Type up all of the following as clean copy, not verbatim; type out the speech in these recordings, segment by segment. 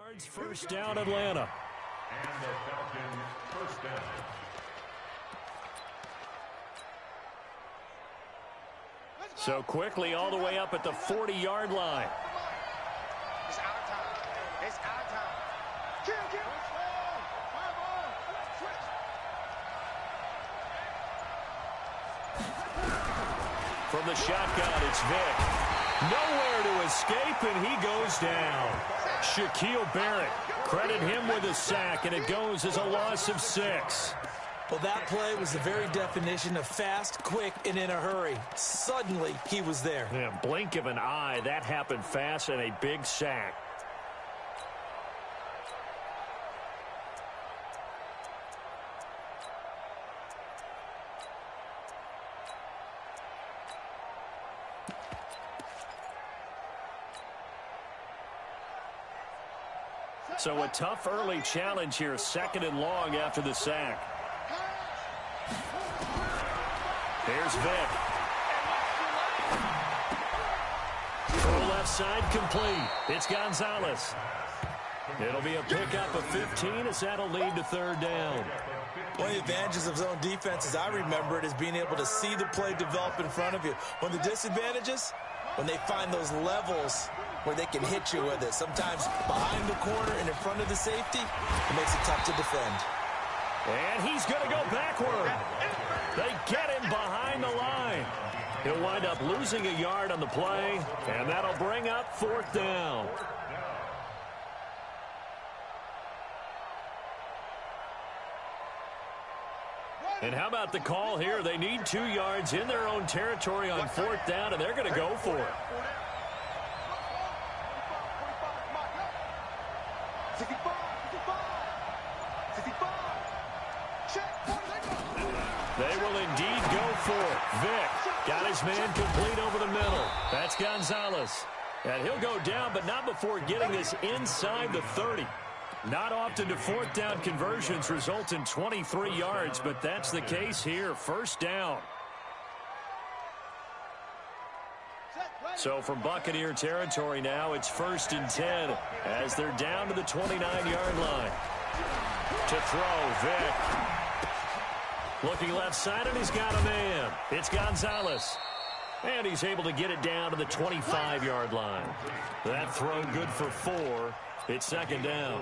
yards, first down Atlanta. And the Falcons first down. So quickly all the way up at the 40-yard line. It's our time. It's our time. Kill. From the shotgun, it's Vick. Nowhere to escape, and he goes down. Shaquille Barrett, credit him with a sack, and it goes as a loss of 6. Well, that play was the very definition of fast, quick, and in a hurry. Suddenly, he was there. Yeah, blink of an eye, that happened fast, and a big sack. So a tough early challenge here, 2nd and long after the sack. Here's Vick. Throw left side complete. It's Gonzalez. It'll be a pickup of 15 as that'll lead to 3rd down. One of the advantages of zone defense, as I remember it, is being able to see the play develop in front of you. One of the disadvantages, when they find those levels where they can hit you with it. Sometimes behind the corner and in front of the safety, it makes it tough to defend. And he's going to go backward. They get him behind the line. He'll wind up losing a yard on the play, and that'll bring up 4th down. And how about the call here? They need 2 yards in their own territory on 4th down, and they're going to go for it. They will indeed go for it. Vick got his man complete over the middle. That's Gonzalez. And he'll go down, but not before getting this inside the 30. Not often do 4th down conversions result in 23 yards, but that's the case here. 1st down. So from Buccaneer territory now, it's 1st and 10 as they're down to the 29-yard line. To throw, Vick. Looking left side, and he's got a man. It's Gonzalez. And he's able to get it down to the 25-yard line. That throw good for 4. It's 2nd down.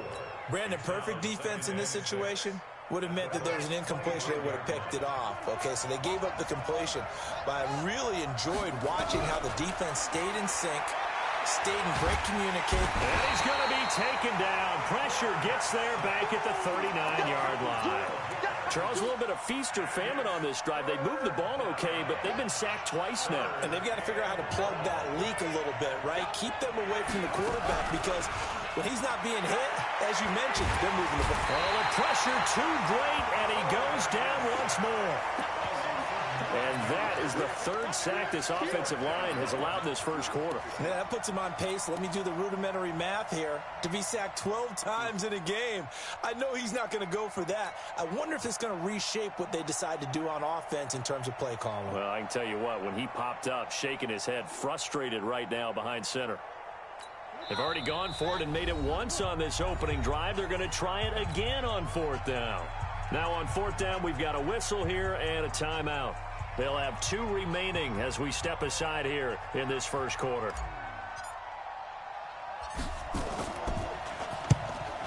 Brandon, perfect defense in this situation would have meant that there was an incompletion. They would have picked it off. Okay, so they gave up the completion. But I really enjoyed watching how the defense stayed in sync, stayed in great communication. And he's going to be taken down. Pressure gets there back at the 39-yard line. Charles, a little bit of feast or famine on this drive. They moved the ball okay, but they've been sacked twice now. And they've got to figure out how to plug that leak a little bit, right? Keep them away from the quarterback because when he's not being hit, as you mentioned, they're moving the ball. Well, the pressure too great, and he goes down once more. And that is the 3rd sack this offensive line has allowed this 1st quarter. Yeah, that puts him on pace. Let me do the rudimentary math here. To be sacked 12 times in a game, I know he's not going to go for that. I wonder if it's going to reshape what they decide to do on offense in terms of play calling. Well, I can tell you what, when he popped up, shaking his head, frustrated right now behind center. They've already gone for it and made it once on this opening drive. They're going to try it again on 4th down. Now on 4th down, we've got a whistle here and a timeout. They'll have 2 remaining as we step aside here in this 1st quarter.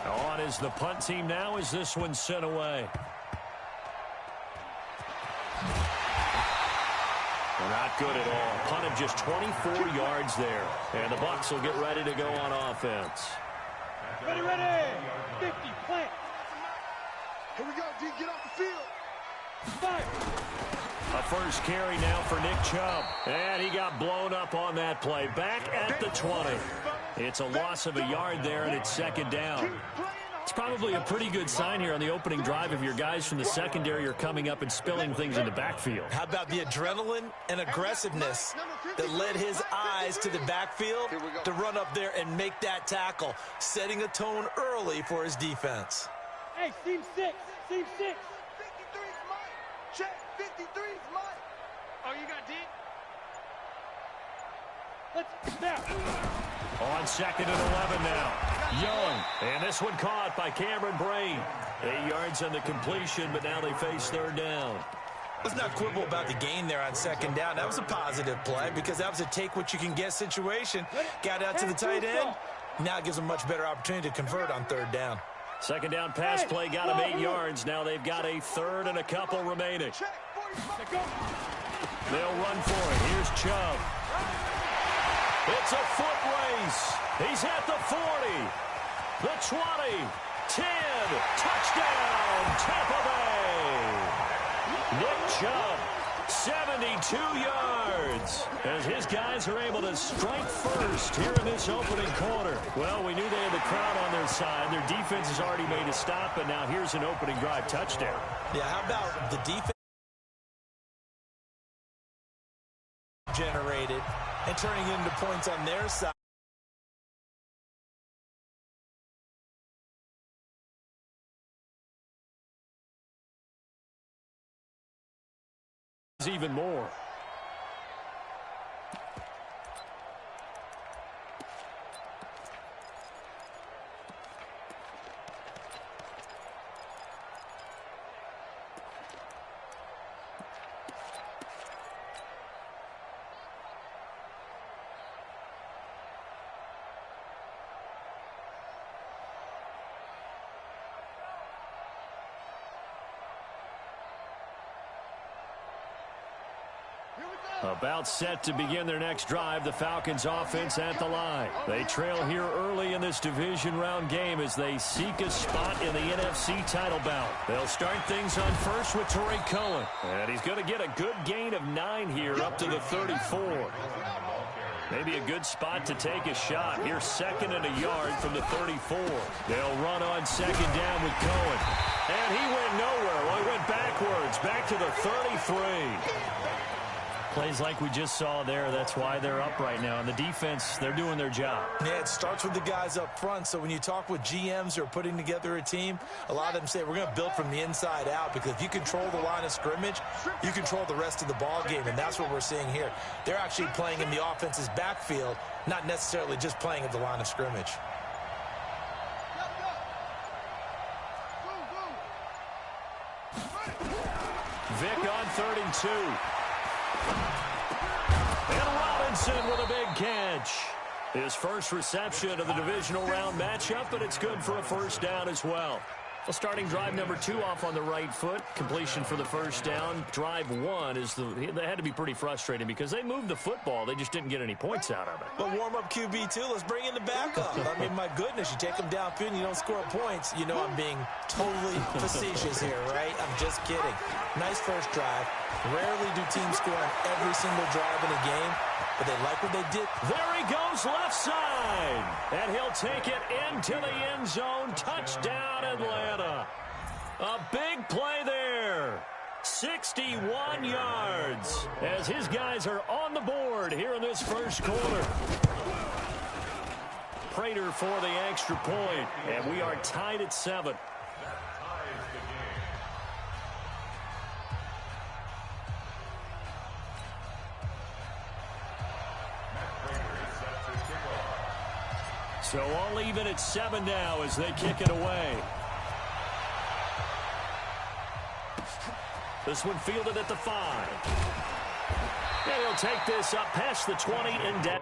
On is the punt team now as this one's sent away. Not good at all. Punt of just 24 yards there. And the Bucs will get ready to go on offense. Ready. 50, plant. Here we go, D. Get off the field. Fire. A first carry now for Nick Chubb. And he got blown up on that play. Back at the 20. It's a loss of a yard there, and it's 2nd down. It's probably a pretty good sign here on the opening drive if your guys from the secondary are coming up and spilling things in the backfield. How about the adrenaline and aggressiveness that led his eyes to the backfield to run up there and make that tackle, setting a tone early for his defense. Hey, seam 6. 53's mine. Check, 53's mine. Oh, you got D? Let's snap. On 2nd and 11 now. Young. And this one caught by Cameron Brain. 8 yards on the completion, but now they face 3rd down. Let's not quibble about the gain there on 2nd down. That was a positive play because that was a take-what-you-can-get situation. Got out to the tight end. Now it gives them a much better opportunity to convert on 3rd down. 2nd down pass play got them 8 yards. Now they've got a 3rd and a couple remaining. They'll run for it. Here's Chubb. It's a foot race. He's at the 40, the 20, 10. Touchdown, Tampa Bay. Nick Chubb, 72 yards. As his guys are able to strike first here in this opening quarter. Well, we knew they had the crowd on their side. Their defense has already made a stop, and now here's an opening drive touchdown. Yeah, how about the defense generated and turning it into points on their side? Even more. About set to begin their next drive, the Falcons offense at the line. They trail here early in this division round game as they seek a spot in the NFC title bout. They'll start things on first with Tariq Cohen. And he's going to get a good gain of 9 here up to the 34. Maybe a good spot to take a shot. Here's 2nd and a yard from the 34. They'll run on 2nd down with Cohen. And he went nowhere. Well, he went backwards, back to the 33. Plays like we just saw there. That's why they're up right now. And the defense, they're doing their job. Yeah, it starts with the guys up front. So when you talk with GMs who are putting together a team, a lot of them say we're going to build from the inside out, because if you control the line of scrimmage, you control the rest of the ball game. And that's what we're seeing here. They're actually playing in the offense's backfield, not necessarily just playing at the line of scrimmage. Vick on 3rd and 2. And Robinson with a big catch. His first reception of the divisional round matchup, but it's good for a first down as well. Well, starting drive number 2 off on the right foot. Completion for the first down. Drive 1 is they had to be pretty frustrating because they moved the football. They just didn't get any points out of it. But warm-up QB, too. Let's bring in the backup. I mean, my goodness, you take them downfield and you don't score points. You know I'm being totally facetious here, right? I'm just kidding. Nice first drive. Rarely do teams score on every single drive in a game, but they like what they did. There he goes, left side. And he'll take it into the end zone. Touchdown, Atlanta. A big play there. 61 yards as his guys are on the board here in this first quarter. Prater for the extra point, and we are tied at 7. So all even at 7 now as they kick it away. This one fielded at the 5. And he'll take this up past the 20 and down.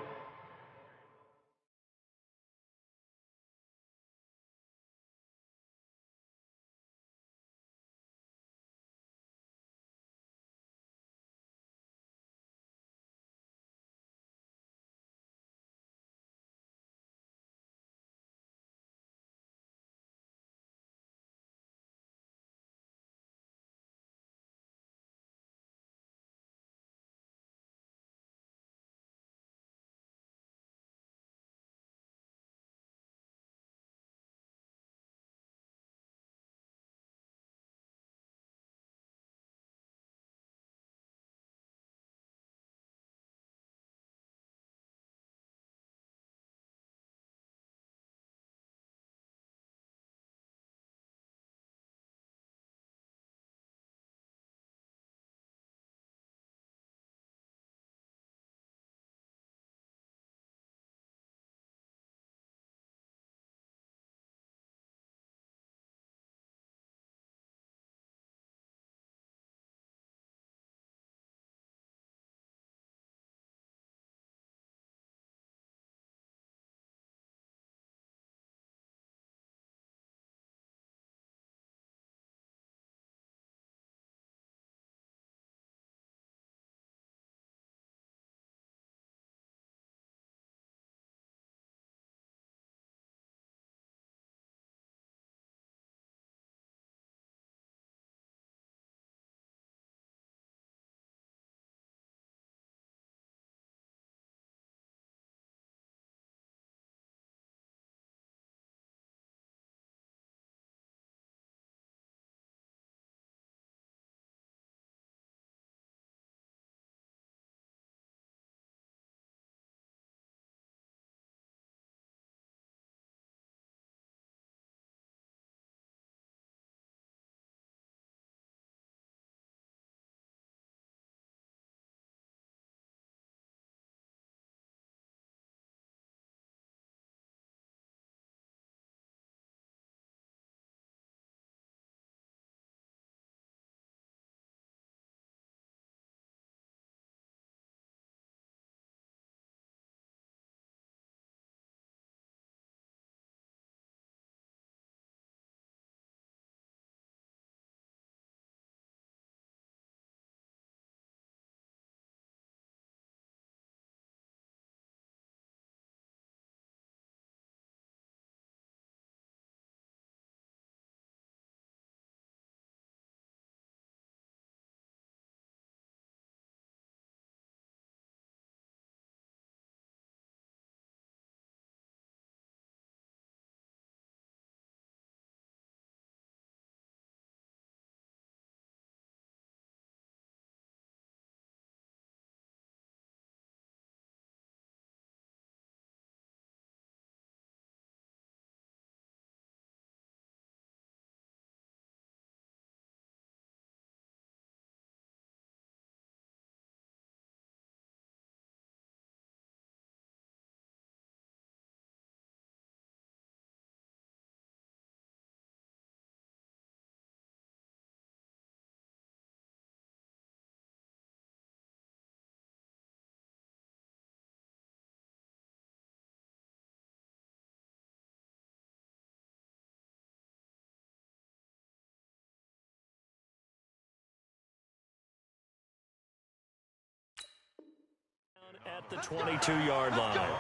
at the 22-yard line. Take over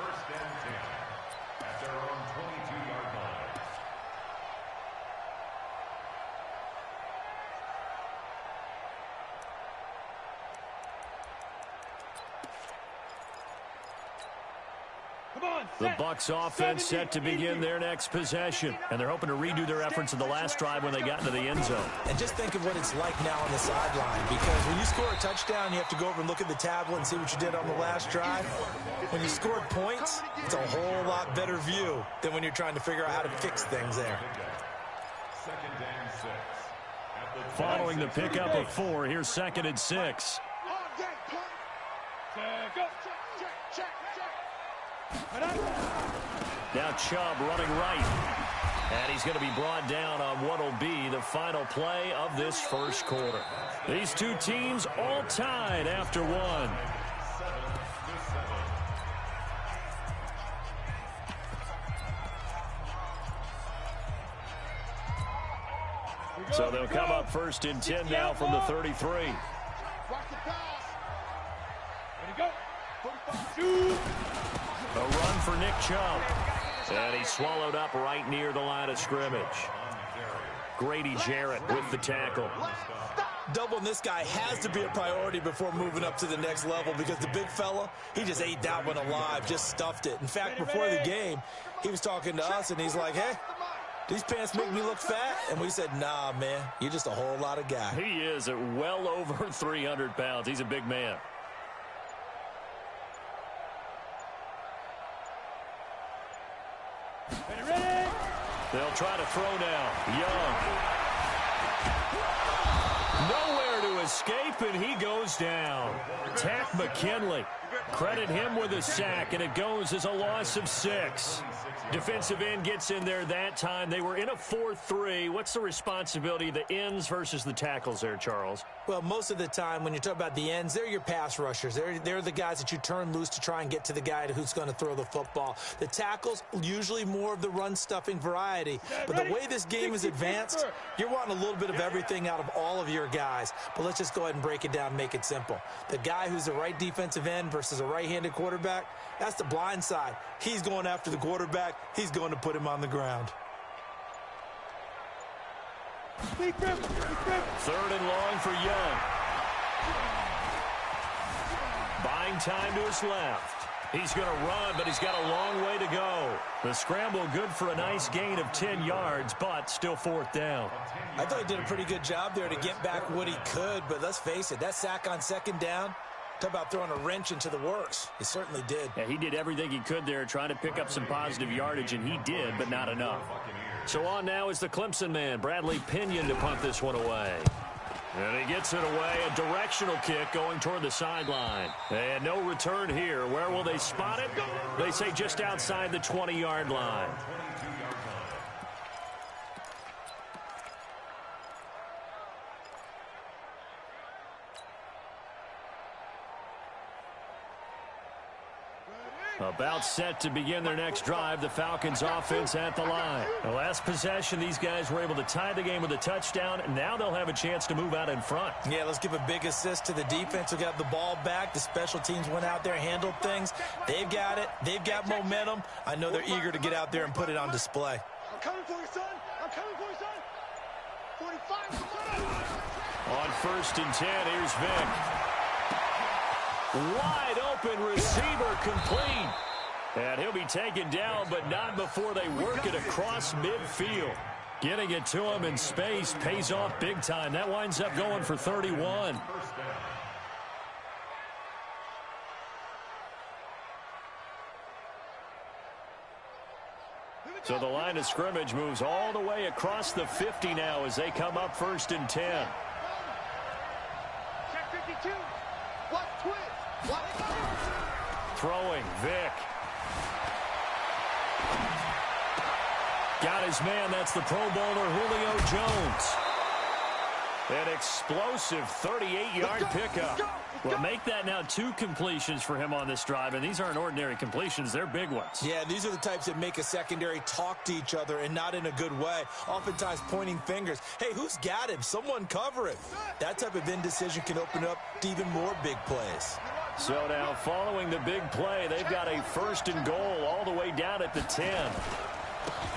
1st and 10 at their own 22-yard line. The Bucs offense set to begin their next possession, and they're hoping to redo their efforts in the last drive when they got into the end zone. And just think of what it's like now on the sideline, because when you score a touchdown, you have to go over and look at the tablet and see what you did on the last drive. When you scored points, it's a whole lot better view than when you're trying to figure out how to fix things there. 2nd and 6. At the Following the pickup of 4, here's 2nd and 6. Now Chubb running right. And he's going to be brought down on what will be the final play of this first quarter. These two teams all tied after one. So they'll come up 1st and 10 now from the 33. Watch the pass. Ready, go. A run for Nick Chubb. And he's swallowed up right near the line of scrimmage. Grady Jarrett with the tackle. Doubling this guy has to be a priority before moving up to the next level, because the big fella, he just ate that one alive, just stuffed it. In fact, before the game, he was talking to us, and he's like, hey, these pants make me look fat? And we said, nah, man, you're just a whole lot of guy. He is at well over 300 pounds. He's a big man. Ready? They'll try to throw now. Young. Nowhere to escape, and he goes down. Tack McKinley. Credit him with a sack, and it goes as a loss of 6. Defensive end gets in there that time. They were in a 4-3. What's the responsibility of the ends versus the tackles there, Charles? Well, most of the time when you talk about the ends, they're your pass rushers. They're the guys that you turn loose to try and get to the guy who's going to throw the football. The tackles, usually more of the run-stuffing variety. But the way this game is advanced, you're wanting a little bit of everything out of all of your guys. But let's just go ahead and break it down and make it simple. The guy who's the right defensive end versus a right-handed quarterback, that's the blind side. He's going after the quarterback. He's going to put him on the ground. 3rd and long for Young. Buying time to his left. He's going to run, but he's got a long way to go. The scramble good for a nice gain of 10 yards, but still 4th down. I thought he did a pretty good job there to get back what he could, but let's face it, that sack on 2nd down, talk about throwing a wrench into the works. He certainly did. Yeah, he did everything he could there trying to pick up some positive yardage, and he did, but not enough. So on now is the Clemson man, Bradley Pinion, to punt this one away. And he gets it away, a directional kick going toward the sideline. And no return here. Where will they spot it? They say just outside the 20-yard line. About set to begin their next drive, the Falcons offense at the line. The last possession, these guys were able to tie the game with a touchdown, and now they'll have a chance to move out in front. Yeah, let's give a big assist to the defense who got the ball back. The special teams went out there, handled things. They've got it. They've got momentum. I know they're eager to get out there and put it on display. I'm coming for you, son. I'm coming for you, son. 45. On 1st and 10, here's Vick. Wide open receiver complete. And he'll be taken down, but not before they work it across midfield. Getting it to him in space pays off big time. That winds up going for 31. So the line of scrimmage moves all the way across the 50 now as they come up 1st and 10. Check 52. What twist? What? Throwing, Vick. Got his man, that's the Pro Bowler Julio Jones. An explosive 38-yard pickup. Well, make that now 2 completions for him on this drive, and these aren't ordinary completions. They're big ones. Yeah, these are the types that make a secondary talk to each other and not in a good way, oftentimes pointing fingers. Hey, who's got him? Someone cover it. That type of indecision can open up to even more big plays. So now following the big play, they've got a 1st and goal all the way down at the 10.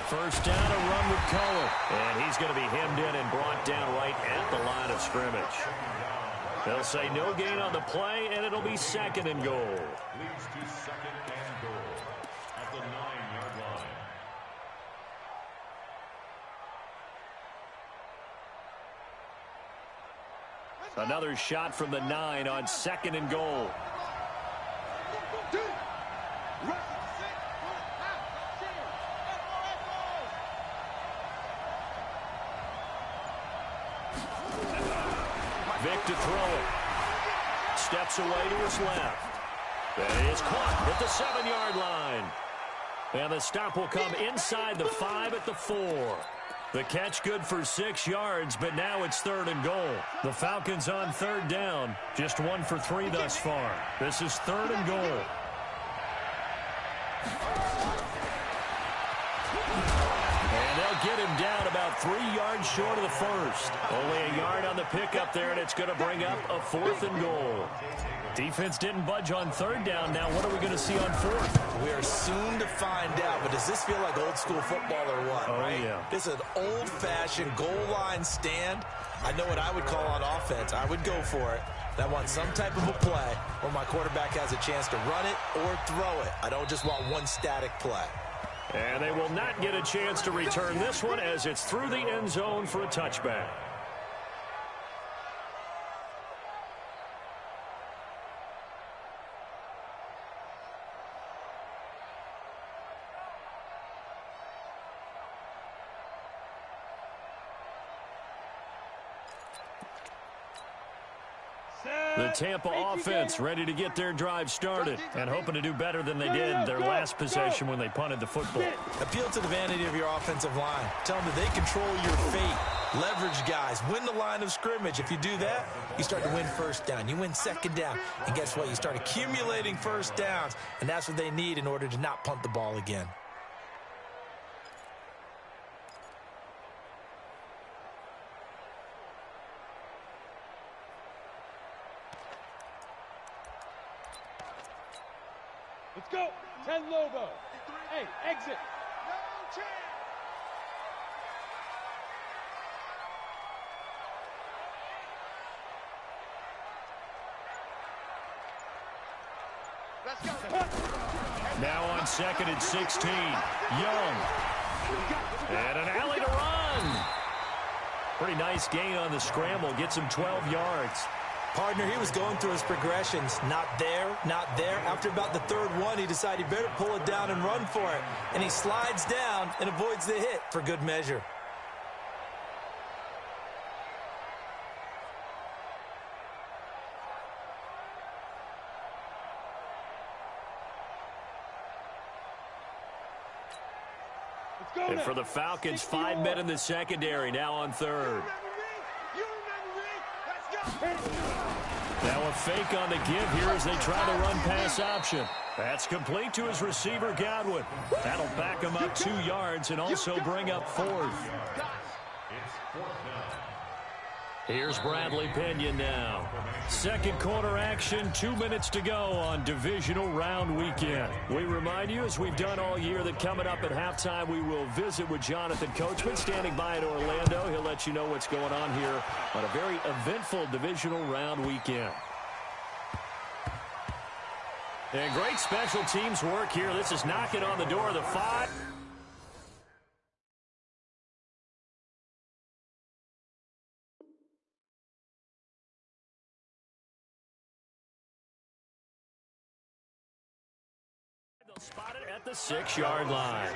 First down, a run with Cohen. And he's going to be hemmed in and brought down right at the line of scrimmage. They'll say no gain on the play, and it'll be 2nd and goal. Leads to 2nd and goal at the 9-yard line. Another shot from the 9 on 2nd and goal. Vic to throw it. Steps away to his left. That is caught at the 7-yard line. And the stop will come inside the 5 at the 4. The catch good for 6 yards, but now it's 3rd and goal. The Falcons on 3rd down. Just 1 for 3 thus far. This is 3rd and goal. And they'll get him down about 3 yards short of the 1st. Only a yard on the pickup there, and it's going to bring up a 4th and goal. Defense didn't budge on 3rd down. Now what are we going to see on 4th? We are soon to find out, but does this feel like old school football or what? Oh, right? yeah. This is an old-fashioned goal line stand. I know what I would call on offense. I would go for it. I want some type of a play where my quarterback has a chance to run it or throw it. I don't just want one static play. And they will not get a chance to return this one as it's through the end zone for a touchback. The Tampa offense ready to get their drive started and hoping to do better than they did their last possession when they punted the football. Appeal to the vanity of your offensive line. Tell them that they control your fate. Leverage guys. Win the line of scrimmage. If you do that, you start to win 1st down. You win 2nd down. And guess what? You start accumulating 1st downs. And that's what they need in order to not punt the ball again. Let's go. 10 Lobo. Hey, exit. No chance. Let's go. Now on 2nd and 16. Young. And an alley to run. Pretty nice gain on the scramble. Gets him 12 yards. Partner, he was going through his progressions. Not there, not there. After about the 3rd one, he decided he better pull it down and run for it. And he slides down and avoids the hit for good measure. And for the Falcons, 5 men in the secondary now on 3rd. Now a fake on the give here as they try the run-pass option. That's complete to his receiver, Godwin. That'll back him up 2 yards and also bring up 4th. Here's Bradley Pinion now. 2nd quarter action, 2 minutes to go on divisional round weekend. We remind you, as we've done all year, that coming up at halftime, we will visit with Jonathan Coachman standing by in Orlando. He'll let you know what's going on here on a very eventful divisional round weekend. And great special teams work here. This is knocking on the door of the 5. They'll spot it at the 6-yard line.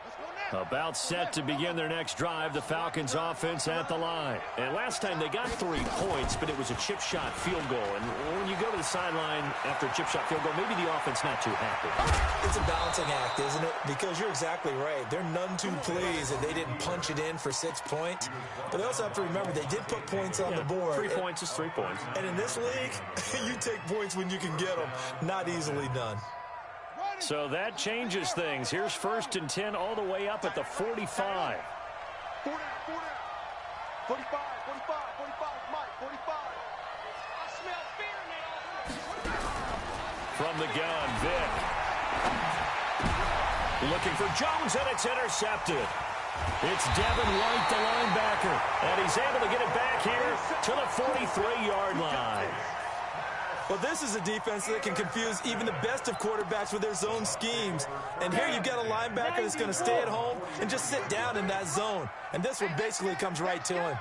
Let's go now. About set to begin their next drive, the Falcons offense at the line. And last time they got 3 points, but it was a chip shot field goal. And when you go to the sideline after a chip shot field goal, maybe the offense not too happy. It's a balancing act, isn't it? Because you're exactly right. They're none too pleased that they didn't punch it in for 6 points. But they also have to remember they did put points on the board. 3 points is 3 points. And in this league, you take points when you can get them. Not easily done. So that changes things. Here's 1st and 10 all the way up at the 45. 4 down, 4 down. 45, 45, 45, Mike, 45. I smell fear now. From the gun, Vic. Looking for Jones, and it's intercepted. It's Devin White, the linebacker. And he's able to get it back here to the 43-yard line. Well, this is a defense that can confuse even the best of quarterbacks with their zone schemes. And here you've got a linebacker that's going to stay at home and just sit down in that zone. And this one basically comes right to him.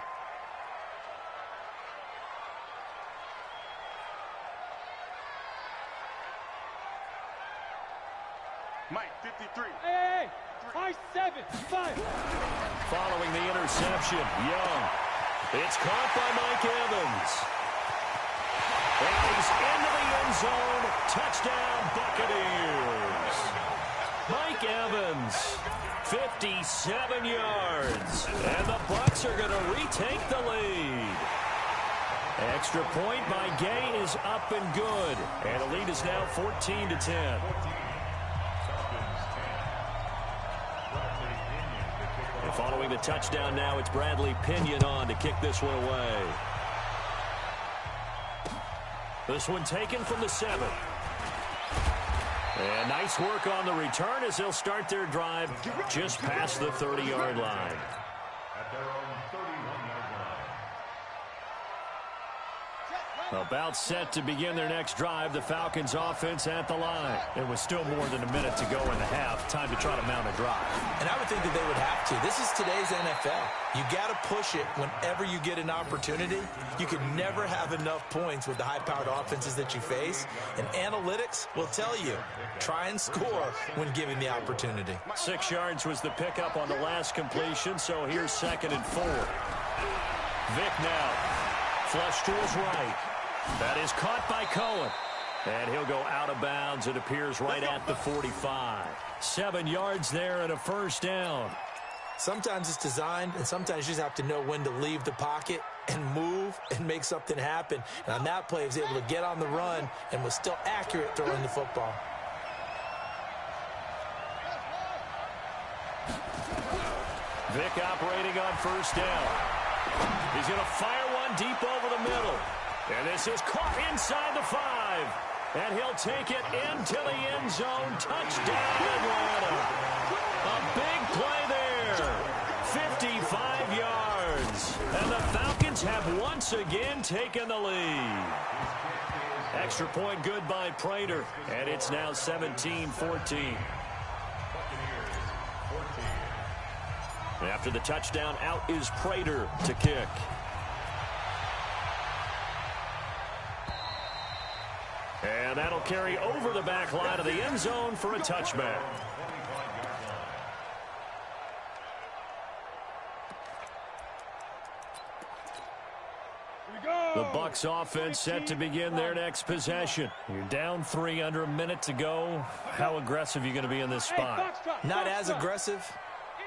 Mike, 53. Hey, 5-7, 5. Following the interception, Young. It's caught by Mike Evans. And he's into the end zone. Touchdown, Buccaneers. Mike Evans, 57 yards. And the Bucs are going to retake the lead. Extra point by Gay is up and good. And the lead is now 14-10. And following the touchdown now, it's Bradley Pinion on to kick this one away. This one taken from the 7. And nice work on the return as they'll start their drive just past the 30-yard line. At their own 31-yard line. About set to begin their next drive, the Falcons offense at the line. It was still more than a minute to go in the half. Time to try to mount a drive. And I would think that they would have to. This is today's NFL. You got to push it whenever you get an opportunity. You can never have enough points with the high-powered offenses that you face. And analytics will tell you, try and score when given the opportunity. 6 yards was the pickup on the last completion, so here's 2nd and 4. Vic now. Flush to his right. That is caught by Cohen. And he'll go out of bounds. It appears right at the 45. 7 yards there and a first down. Sometimes it's designed, and sometimes you just have to know when to leave the pocket and move and make something happen. And on that play, he was able to get on the run and was still accurate throwing the football. Vic operating on first down. He's going to fire one deep over the middle. And this is caught inside the 5. And he'll take it into the end zone. Touchdown, Atlanta. A big play there. 55 yards. And the Falcons have once again taken the lead. Extra point good by Prater. And it's now 17-14. After the touchdown, out is Prater to kick. And that'll carry over the back line of the end zone for a touchback. The Bucs offense set to begin their next possession. You're down 3 under a minute to go. How aggressive are you going to be in this spot? Not as aggressive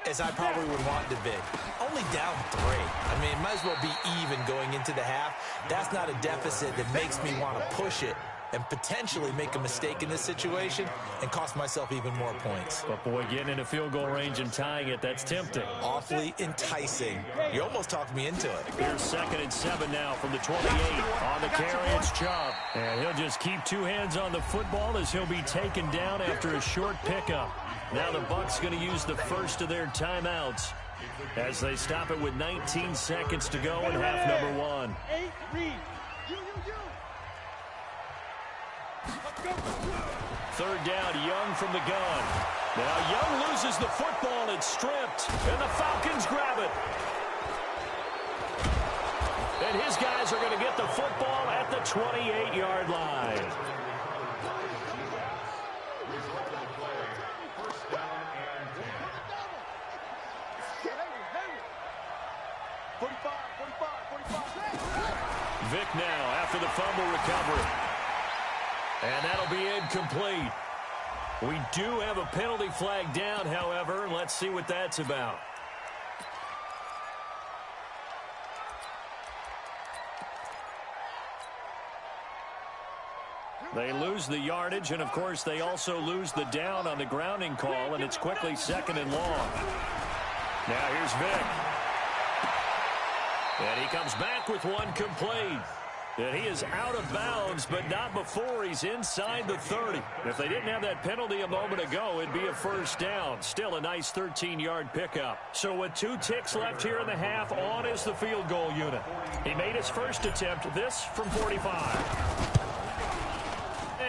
as I probably would want to be. Only down 3. I mean, it might as well be even going into the half. That's not a deficit that makes me want to push it and potentially make a mistake in this situation and cost myself even more points. But, boy, getting in a field goal range and tying it, that's tempting. Awfully enticing. You almost talked me into it. Here's 2nd and 7 now from the 28. On the carry, it's Chubb. And he'll just keep 2 hands on the football as he'll be taken down after a short pickup. Now the Bucs going to use the first of their timeouts as they stop it with 19 seconds to go in half number 1. 3rd down, Young from the gun. Now Young loses the football. It's stripped, and the Falcons grab it. And his guys are going to get the football at the 28-yard line. 45, 45, 45. Vic now after the fumble recovery. And that'll be incomplete. We do have a penalty flag down, however. Let's see what that's about. They lose the yardage, and, of course, they also lose the down on the grounding call, and it's quickly 2nd and long. Now here's Vic. And he comes back with one complete. And he is out of bounds, but not before he's inside the 30. If they didn't have that penalty a moment ago, it'd be a first down. Still a nice 13-yard pickup. So with 2 ticks left here in the half, on is the field goal unit. He made his first attempt, this from 45.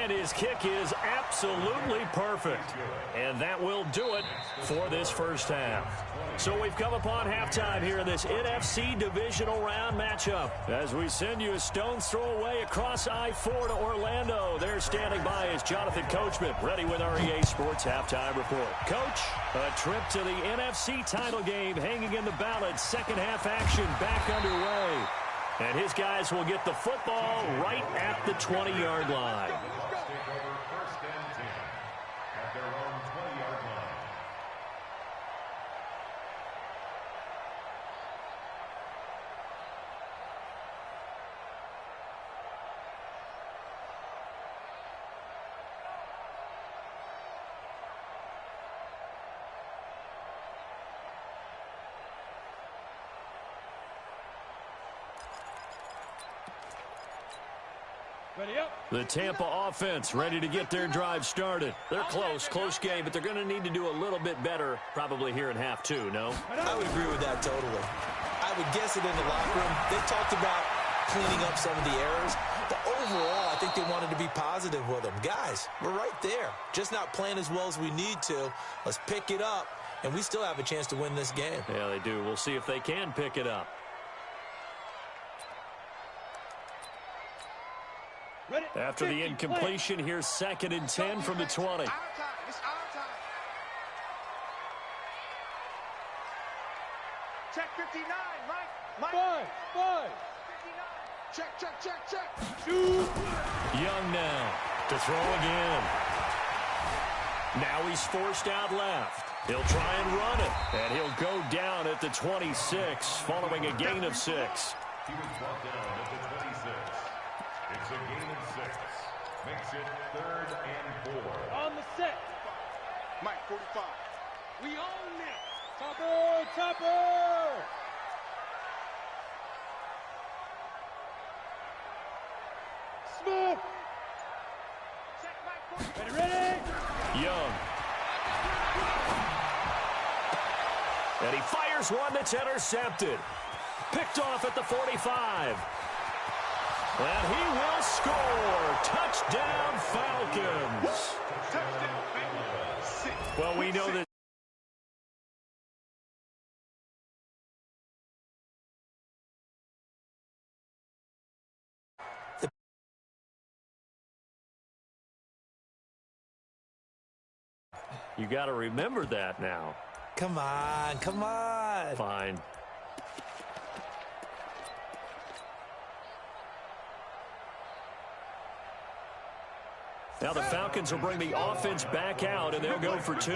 And his kick is absolutely perfect. And that will do it for this first half. So we've come upon halftime here in this NFC divisional round matchup. As we send you a stone's throw away across I-4 to Orlando. There standing by is Jonathan Coachman, ready with our EA Sports Halftime Report. Coach, a trip to the NFC title game hanging in the balance. Second half action back underway. And his guys will get the football right at the 20-yard line. First and 10 at their own 20-yard line. The Tampa offense ready to get their drive started. They're close game, but they're going to need to do a little bit better probably here in half 2, no? I would agree with that totally. I would guess it in the locker room. They talked about cleaning up some of the errors, but overall, I think they wanted to be positive with them. Guys, we're right there. Just not playing as well as we need to. Let's pick it up, and we still have a chance to win this game. Yeah, they do. We'll see if they can pick it up. After the incompletion, here's 2nd and 10 from the 20. Our time. It's our time. Check 59, Mike. 5. 59. Check. Shoot. Young now to throw again. Now he's forced out left. He'll try and run it, and he'll go down at the 26 following a gain of 6. He was brought down at the 26. It's a gain of 6. Makes it 3rd and 4. On the set. Mike, 45. We own it. Topper. Smith. Check, Mike, 45. Ready. Young. And he fires one that's intercepted. Picked off at the 45. And he will score. Touchdown, Falcons. Touchdown, Falcons. Well, we know that. You got to remember that now. Come on. Fine. Now the Falcons will bring the offense back out, and they'll go for 2.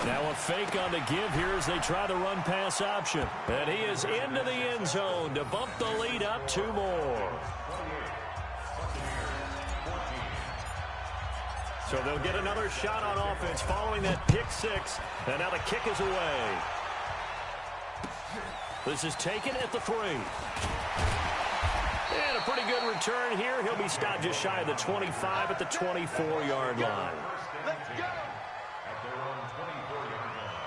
Now a fake on the give here as they try the run-pass option. And he is into the end zone to bump the lead up 2 more. So they'll get another shot on offense following that pick 6. And now the kick is away. This is taken at the 3. And a pretty good return here. He'll be stopped just shy of the 25 at the 24-yard line. Let's go. At their own 24-yard line.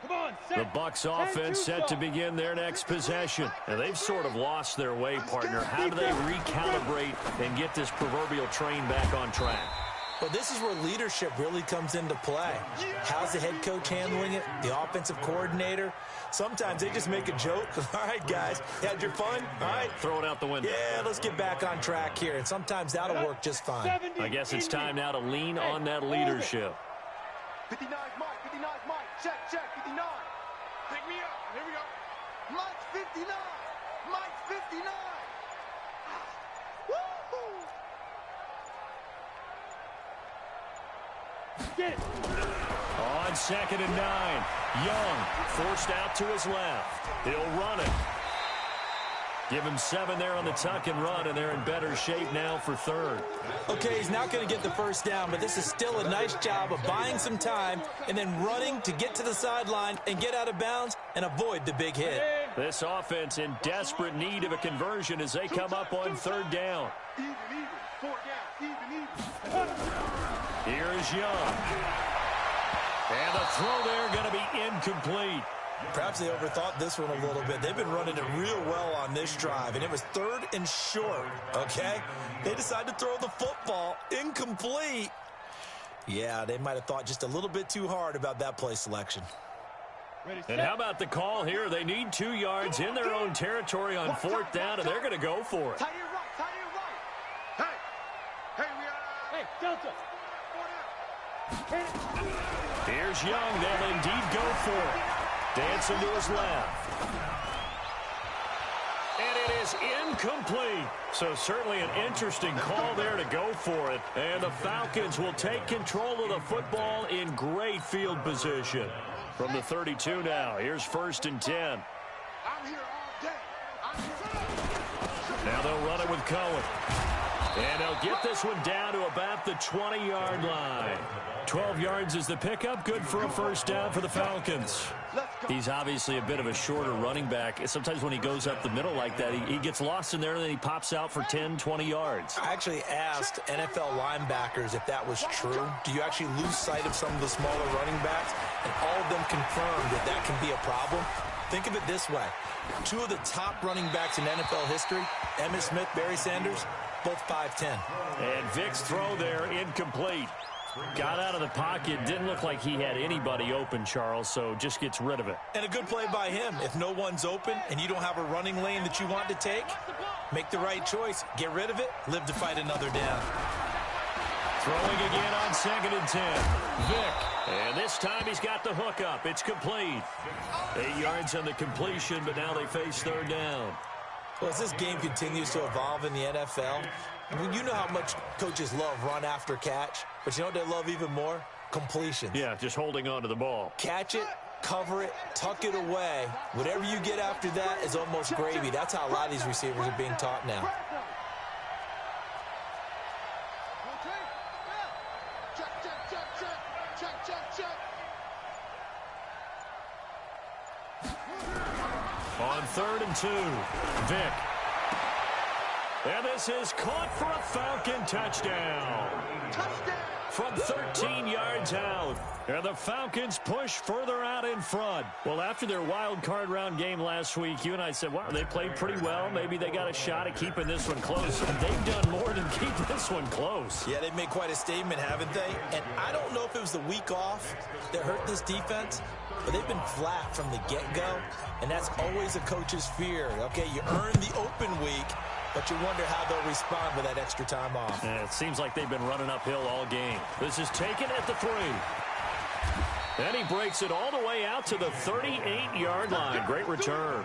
Come on, set. The Bucs offense set to begin their next possession. And they've sort of lost their way, partner. How do they recalibrate and get this proverbial train back on track? Well, this is where leadership really comes into play. How's the head coach handling it? The offensive coordinator? Sometimes they just make a joke. All right, guys, had your fun? All right. Throw it out the window. Yeah, let's get back on track here. And sometimes that'll work just fine. I guess it's time now to lean on that leadership. 59's Mike. 59's Mike. Check, 59. Pick me up. Here we go. Mike's 59. Mike's 59. Woo-hoo. Get it. On 2nd and 9. Young forced out to his left. He'll run it. Give him 7 there on the tuck and run, and they're in better shape now for 3rd. Okay, he's not going to get the first down, but this is still a nice job of buying some time and then running to get to the sideline and get out of bounds and avoid the big hit. This offense in desperate need of a conversion as they come up on 3rd down. Even. 4 down. Even. Here's Young. And the throw there going to be incomplete. Perhaps they overthought this one a little bit. They've been running it real well on this drive, and it was 3rd and short, okay? They decided to throw the football incomplete. Yeah, they might have thought just a little bit too hard about that play selection. And how about the call here? They need 2 yards in their own territory on 4th down, and they're going to go for it. Tight end right. Hey, we are. Hey, Delta. 4 down. Here's Young. They'll indeed go for it. Dancing to his left. And it is incomplete. So certainly an interesting call there to go for it. And the Falcons will take control of the football in great field position. From the 32 now, here's 1st and 10. I'm here all day. Now they'll run it with Cohen. And they'll get this one down to about the 20-yard line. 12 yards is the pickup. Good for a 1st down for the Falcons. He's obviously a bit of a shorter running back. Sometimes when he goes up the middle like that, he gets lost in there, and then he pops out for 10, 20 yards. I actually asked NFL linebackers if that was true. Do you actually lose sight of some of the smaller running backs? And all of them confirmed that that can be a problem. Think of it this way. 2 of the top running backs in NFL history, Emmitt Smith, Barry Sanders, both 5'10". And Vic's throw there incomplete. Got out of the pocket. Didn't look like he had anybody open, Charles, so just gets rid of it. And a good play by him. If no one's open and you don't have a running lane that you want to take, make the right choice. Get rid of it. Live to fight another down. Throwing again on 2nd and 10. Vic. And this time he's got the hook up. It's complete. 8 yards on the completion, but now they face 3rd down. Well, as this game continues to evolve in the NFL, I mean, you know how much coaches love run after catch, but you know what they love even more? Completions. Yeah, just holding on to the ball. Catch it, cover it, tuck it away. Whatever you get after that is almost gravy. That's how a lot of these receivers are being taught now. On 3rd and 2, Vic. And this is caught for a Falcon touchdown. From 13 yards out. And the Falcons push further out in front. Well, after their wild card round game last week, you and I said, wow, they played pretty well. Maybe they got a shot at keeping this one close. And they've done more than keep this one close. Yeah, they've made quite a statement, haven't they? And I don't know if it was the week off that hurt this defense, but they've been flat from the get-go. And that's always a coach's fear. Okay, you earn the open week, but you wonder how they'll respond with that extra time off. And it seems like they've been running uphill all game. This is taken at the 3. And he breaks it all the way out to the 38-yard line. Great return.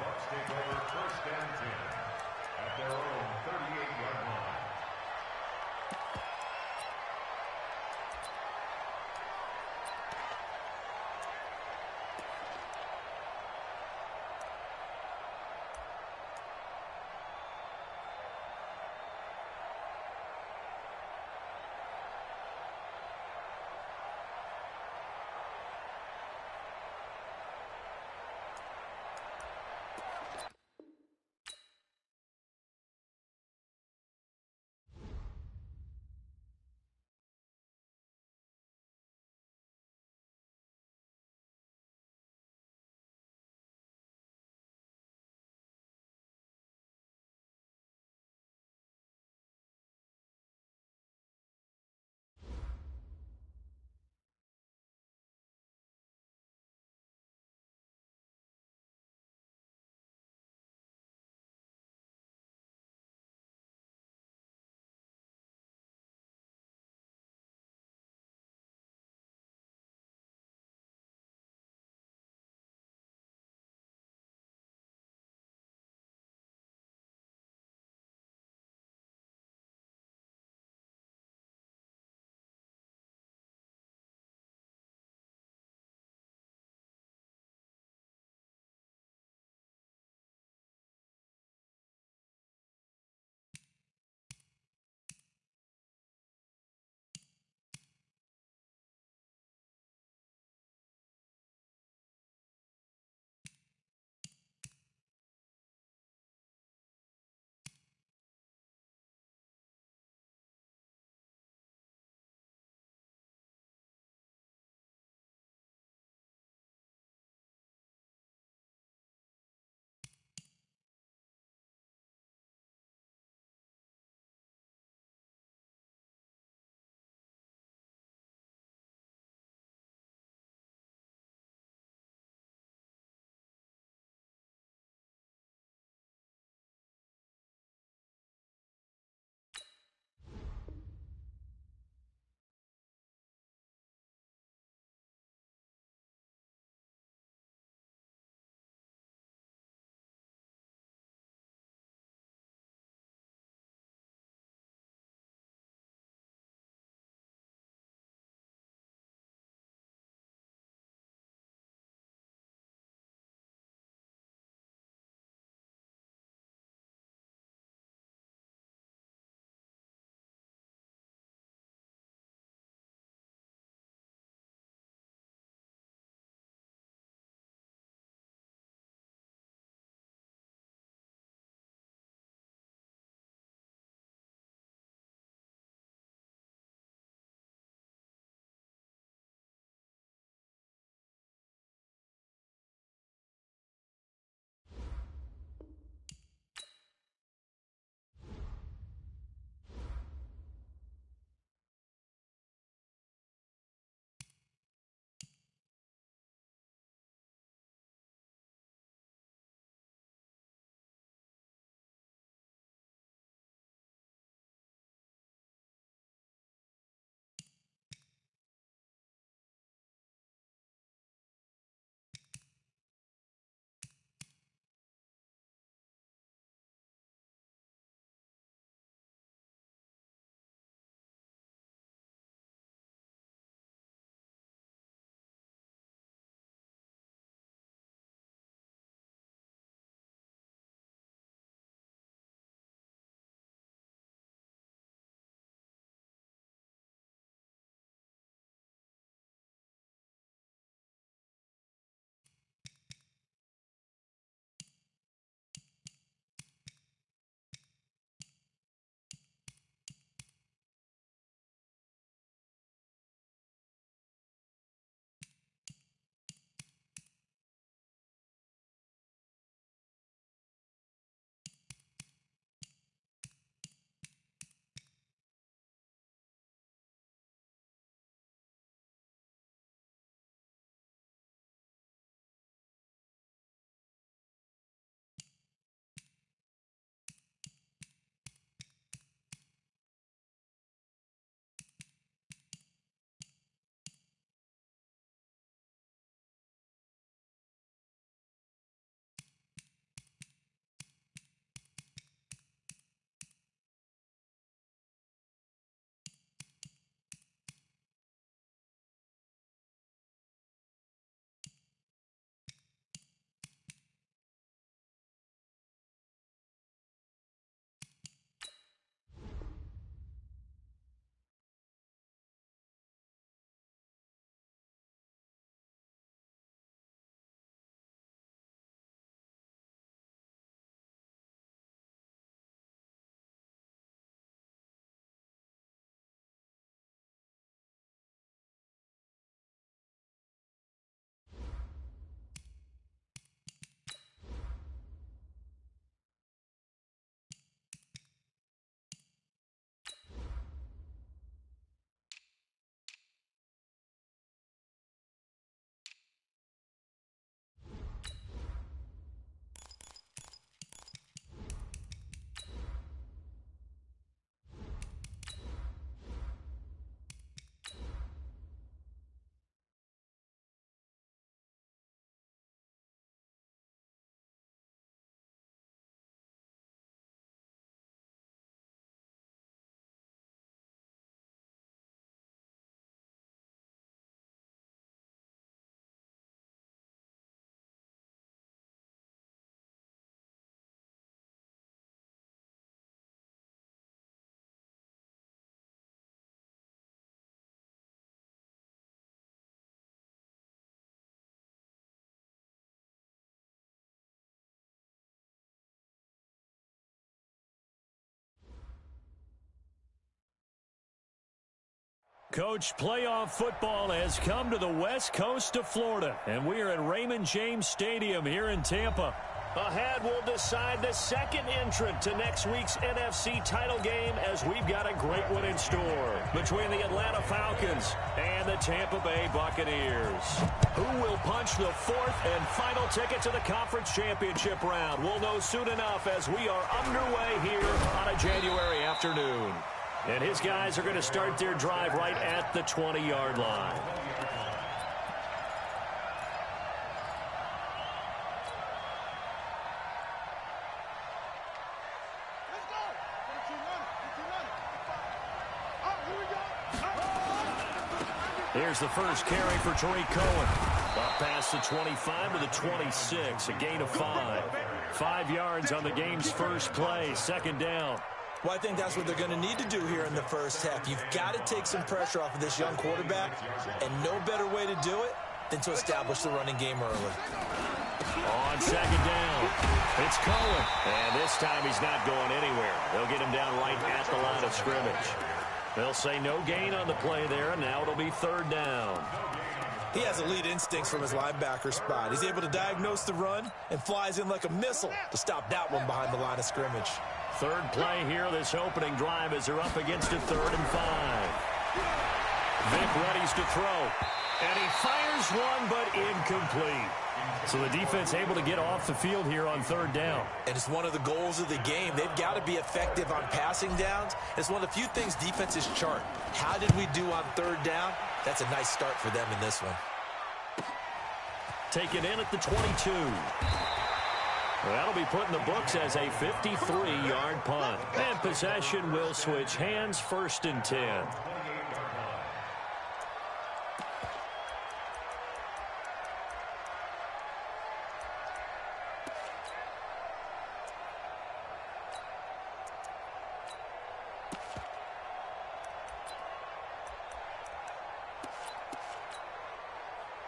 Coach, playoff football has come to the west coast of Florida, and we are at Raymond James Stadium here in Tampa. Ahead, we'll decide the second entrant to next week's NFC title game, as we've got a great one in store between the Atlanta Falcons and the Tampa Bay Buccaneers. Who will punch the fourth and final ticket to the conference championship round? We'll know soon enough as we are underway here on a January afternoon. And his guys are going to start their drive right at the 20-yard line. Here's the first carry for Tariq Cohen. Up past the 25 to the 26, a gain of 5. 5 yards on the game's first play, second down. Well, I think that's what they're going to need to do here in the first half. You've got to take some pressure off of this young quarterback, and no better way to do it than to establish the running game early. On second down, it's Cohen, and this time he's not going anywhere. They'll get him down right at the line of scrimmage. They'll say no gain on the play there, and now it'll be third down. He has elite instincts from his linebacker spot. He's able to diagnose the run and flies in like a missile to stop that one behind the line of scrimmage. Third play here, this opening drive, as they're up against a 3rd and 5. Vic readies to throw, and he fires one, but incomplete. So the defense able to get off the field here on 3rd down. And it's one of the goals of the game. They've got to be effective on passing downs. It's one of the few things defenses chart. How did we do on 3rd down? That's a nice start for them in this one. Taken in at the 22. That'll be put in the books as a 53-yard punt. And possession will switch hands, 1st and 10.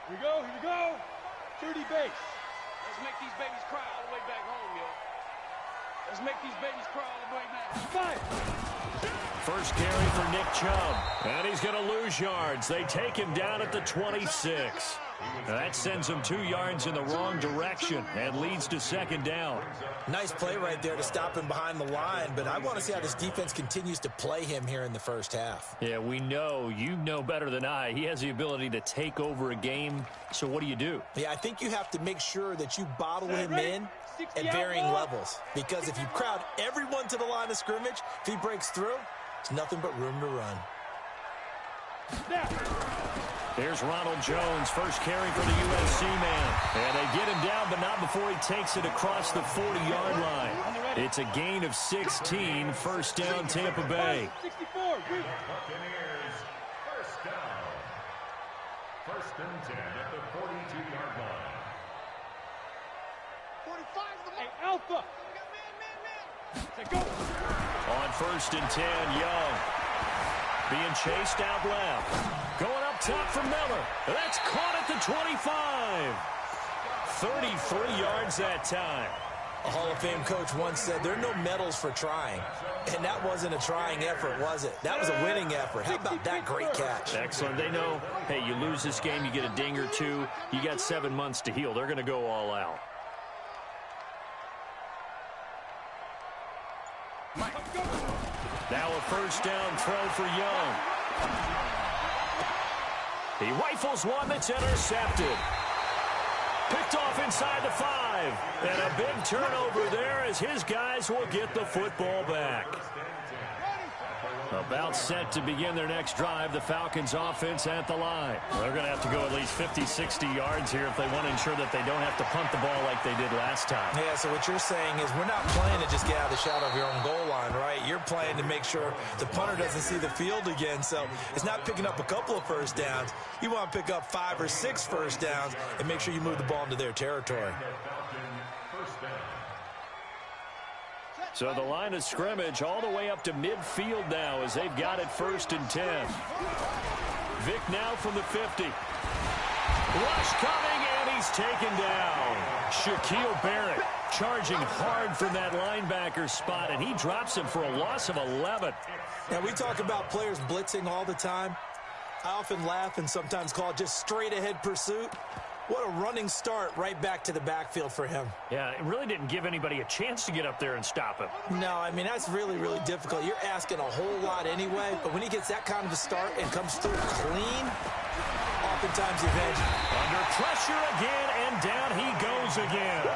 Here we go. 30 base. Let's make these babies cry all the way back home, yo. Let's make these babies cry all the way back. First carry for Nick Chubb, and he's going to lose yards. They take him down at the 26. That sends him 2 yards in the wrong direction and leads to second down. Nice play right there to stop him behind the line, but I want to see how this defense continues to play him here in the first half. Yeah, we know. You know better than I. He has the ability to take over a game, so what do you do? Yeah, I think you have to make sure that you bottle him in at varying levels, because if you crowd everyone to the line of scrimmage, if he breaks through, it's nothing but room to run. Here's Ronald Jones, first carry for the USC man. And they get him down, but not before he takes it across the 40-yard line. It's a gain of 16, first down Tampa Bay. 64. Buccaneers, first down. 1st and 10 at the 42-yard line. 45 to the Hey, Alpha. Say go. On 1st and 10, Young being chased out left. Going up top for Miller. That's caught at the 25. 33 yards that time. A Hall of Fame coach once said, there are no medals for trying. And that wasn't a trying effort, was it? That was a winning effort. How about that great catch? Excellent. They know, hey, you lose this game, you get a ding or two. You got 7 months to heal. They're going to go all out. Now a first down throw for Young. He rifles one that's intercepted. Picked off inside the 5. And a big turnover there as his guys will get the football back. About set to begin their next drive, the Falcons offense at the line. They're going to have to go at least 50, 60 yards here if they want to ensure that they don't have to punt the ball like they did last time. Yeah, so what you're saying is we're not playing to just get out of the shadow of your own goal line, right? You're playing to make sure the punter doesn't see the field again. So it's not picking up a couple of first downs. You want to pick up 5 or 6 first downs and make sure you move the ball into their territory. So the line of scrimmage all the way up to midfield now as they've got it 1st and 10. Vic now from the 50. Rush coming, and he's taken down. Shaquille Barrett charging hard from that linebacker spot, and he drops him for a loss of 11. Now, we talk about players blitzing all the time. I often laugh and sometimes call it just straight-ahead pursuit. What a running start right back to the backfield for him. Yeah, it really didn't give anybody a chance to get up there and stop him. No, I mean, that's really, really difficult. You're asking a whole lot anyway, but when he gets that kind of a start and comes through clean, oftentimes the advantage. Under pressure again, and down he goes again.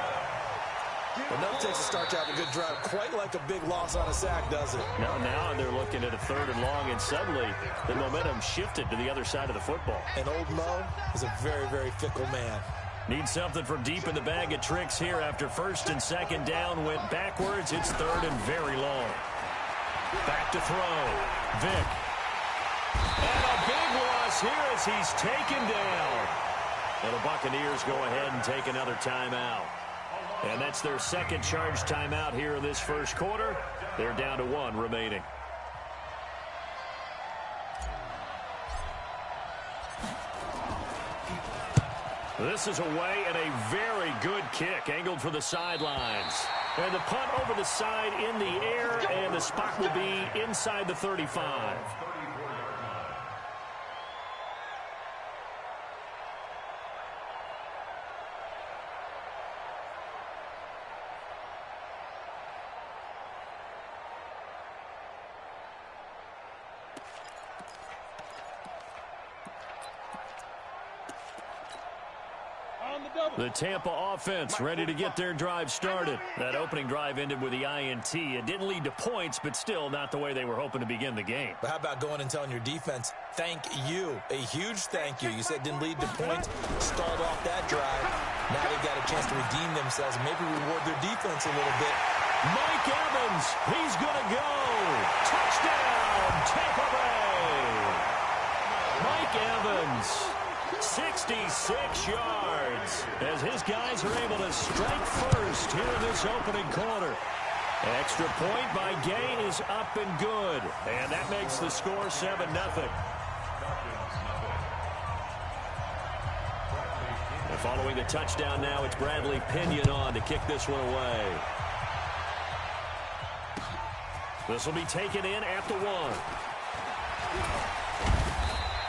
Enough takes a start to have a good drive. Quite like a big loss on a sack, does it? Now they're looking at a 3rd and long, and suddenly the momentum shifted to the other side of the football. And old Mo is a very, very fickle man. Need something from deep in the bag of tricks here after 1st and 2nd down went backwards. It's 3rd and very long. Back to throw. Vick. And a big loss here as he's taken down. And the Buccaneers go ahead and take another timeout. And that's their 2nd charge timeout here in this 1st quarter. They're down to 1 remaining. This is away and a very good kick angled for the sidelines. And the punt over the side in the air, and the spot will be inside the 35. The Tampa offense ready to get their drive started. That opening drive ended with the INT. It didn't lead to points, but still not the way they were hoping to begin the game. But how about going and telling your defense, thank you, a huge thank you. You said didn't lead to points, stalled off that drive. Now they've got a chance to redeem themselves and maybe reward their defense a little bit. Mike Evans, he's going to go. Touchdown, Tampa Bay. Mike Evans. 66 yards as his guys are able to strike first here in this opening quarter. Extra point by Gay is up and good, and that makes the score 7-0. And following the touchdown now, it's Bradley Pinion on to kick this one away. This will be taken in at the 1.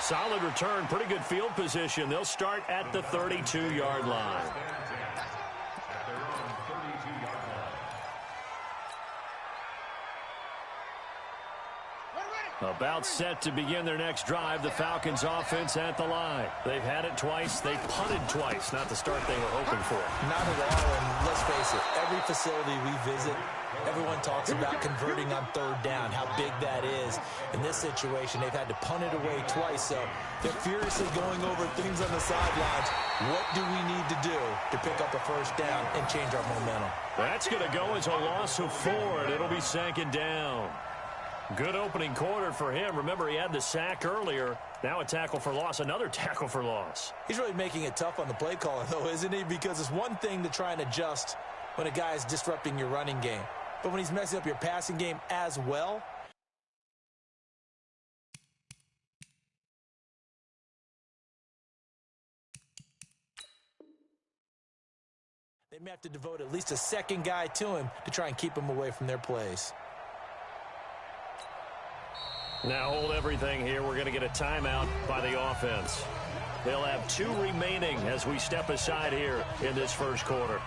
Solid return, pretty good field position. They'll start at the 32-yard line. About set to begin their next drive, the Falcons offense at the line. They've had it twice. They punted twice. Not the start they were hoping for. Not at all, and let's face it, every facility we visit, everyone talks about converting on 3rd down, how big that is. In this situation, they've had to punt it away twice, so they're furiously going over things on the sidelines. What do we need to do to pick up a 1st down and change our momentum? That's going to go as a loss of 4, and it'll be 2nd down. Good opening quarter for him. Remember, he had the sack earlier. Now a tackle for loss, another tackle for loss. He's really making it tough on the play caller, though, isn't he? Because it's one thing to try and adjust when a guy is disrupting your running game. But when he's messing up your passing game as well, they may have to devote at least a 2nd guy to him to try and keep him away from their plays. Now hold everything here. We're going to get a timeout by the offense. They'll have 2 remaining as we step aside here in this 1st quarter.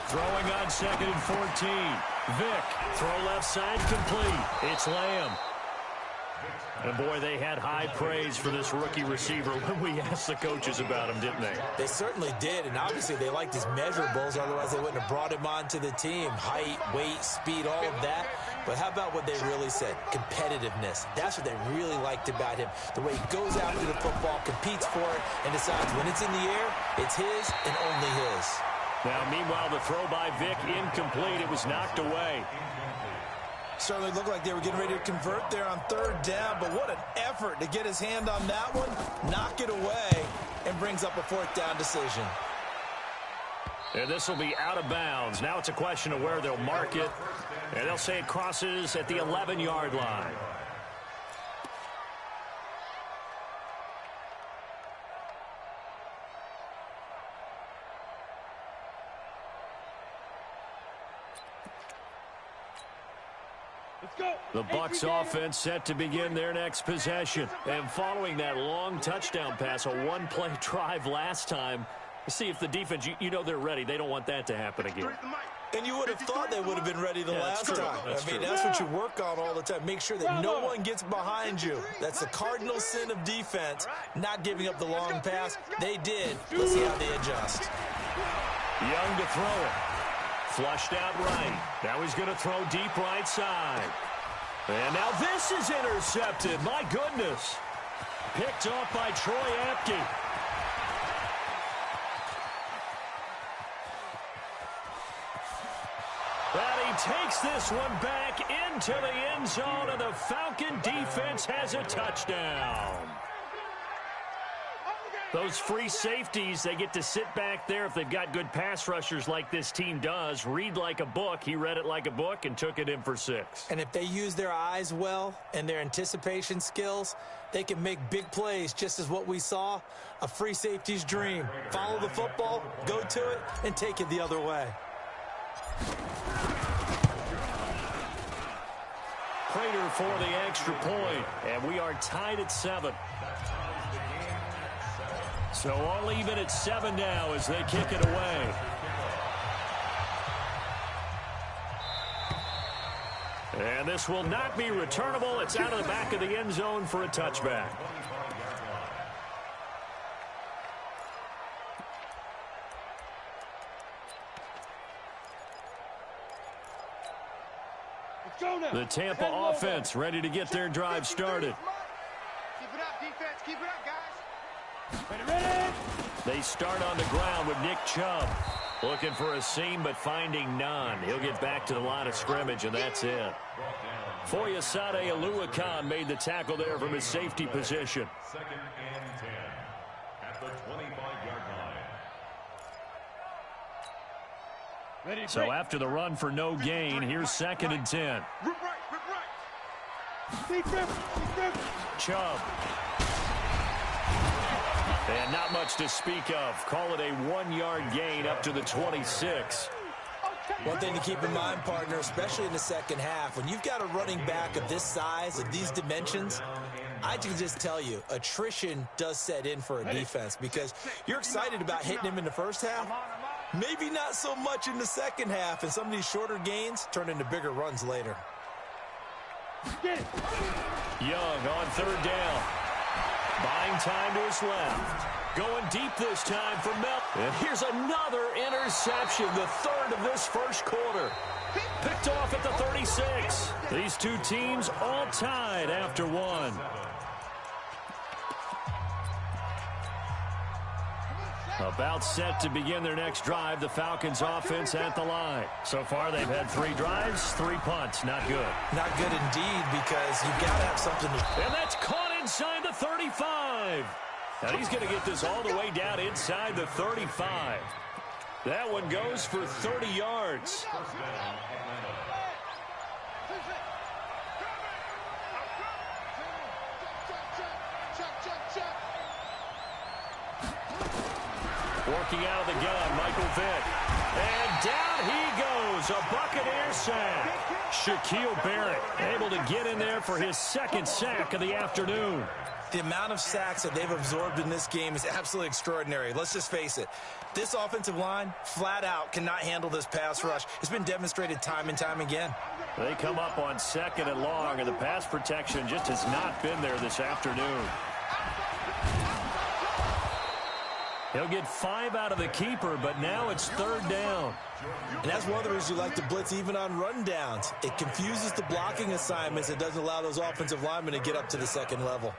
Throwing on 2nd and 14. Vick, throw left side complete. It's Lamb. And, boy, they had high praise for this rookie receiver when we asked the coaches about him, didn't they? They certainly did, and obviously they liked his measurables. Otherwise, they wouldn't have brought him onto the team. Height, weight, speed, all of that. But how about what they really said? Competitiveness. That's what they really liked about him. The way he goes after the football, competes for it, and decides when it's in the air, it's his and only his. Now, meanwhile, the throw by Vick incomplete. It was knocked away. Certainly looked like they were getting ready to convert there on 3rd down, but what an effort to get his hand on that one, knock it away, and brings up a 4th down decision. And this will be out of bounds. Now it's a question of where they'll mark it, and they'll say it crosses at the 11-yard line. Let's go. The Bucs offense set to begin their next possession. And following that long touchdown pass, a one-play drive last time, see if the defense, you know they're ready. They don't want that to happen again. And you would have thought they would have been ready the last time. That's true. That's what you work on all the time. Make sure that no one gets behind you. That's the cardinal sin of defense, not giving up the long pass. They did. Let's see how they adjust. Young to throw it. Flushed out right. Now he's going to throw deep right side. And now this is intercepted. My goodness. Picked off by Troy Apke. And he takes this one back into the end zone, and the Falcon defense has a touchdown. Those free safeties, they get to sit back there if they've got good pass rushers like this team does. Read like a book. He read it like a book and took it in for 6. And if they use their eyes well and their anticipation skills, they can make big plays, just as what we saw, a free safety's dream. Follow the football, go to it, and take it the other way. Prater for the extra point, and we are tied at 7. So all even at 7 now as they kick it away. And this will not be returnable. It's out of the back of the end zone for a touchback. The Tampa offense ready to get their drive started. Keep it up, defense. Keep it up, guys. Ready. They start on the ground with Nick Chubb. Looking for a seam, but finding none. He'll get back to the line of scrimmage, and that's it. Foyesade Oluwakan made the tackle there from his safety position. 2nd and 10 at the 25-yard line. Ready. So after the run for no gain, here's 2nd and 10. Rip right, rip right. Deep rip. Chubb. And not much to speak of. Call it a 1-yard gain up to the 26. One thing to keep in mind, partner, especially in the second half, when you've got a running back of this size, of these dimensions, I can just tell you, attrition does set in for a defense because you're excited about hitting him in the first half. Maybe not so much in the second half, and some of these shorter gains turn into bigger runs later. Young on 3rd down. Buying time to his left. Going deep this time for Mel. And here's another interception, the 3rd of this first quarter. Picked off at the 36. These two teams all tied after 1. About set to begin their next drive, the Falcons offense at the line. So far, they've had 3 drives, 3 punts. Not good. Not good indeed, because you've got to have something to... And that's caught inside the 35. Now he's going to get this all the way down inside the 35. That one goes for 30 yards. Working out of the gun, Michael Vick. And down he goes, a Buccaneer sack. Shaquille Barrett able to get in there for his 2nd sack of the afternoon. The amount of sacks that they've absorbed in this game is absolutely extraordinary. Let's just face it. This offensive line, flat out, cannot handle this pass rush. It's been demonstrated time and time again. They come up on 2nd and long, and the pass protection just has not been there this afternoon. He'll get 5 out of the keeper, but now it's 3rd down. And that's one of the reasons you like to blitz even on rundowns. It confuses the blocking assignments. It doesn't allow those offensive linemen to get up to the 2nd level.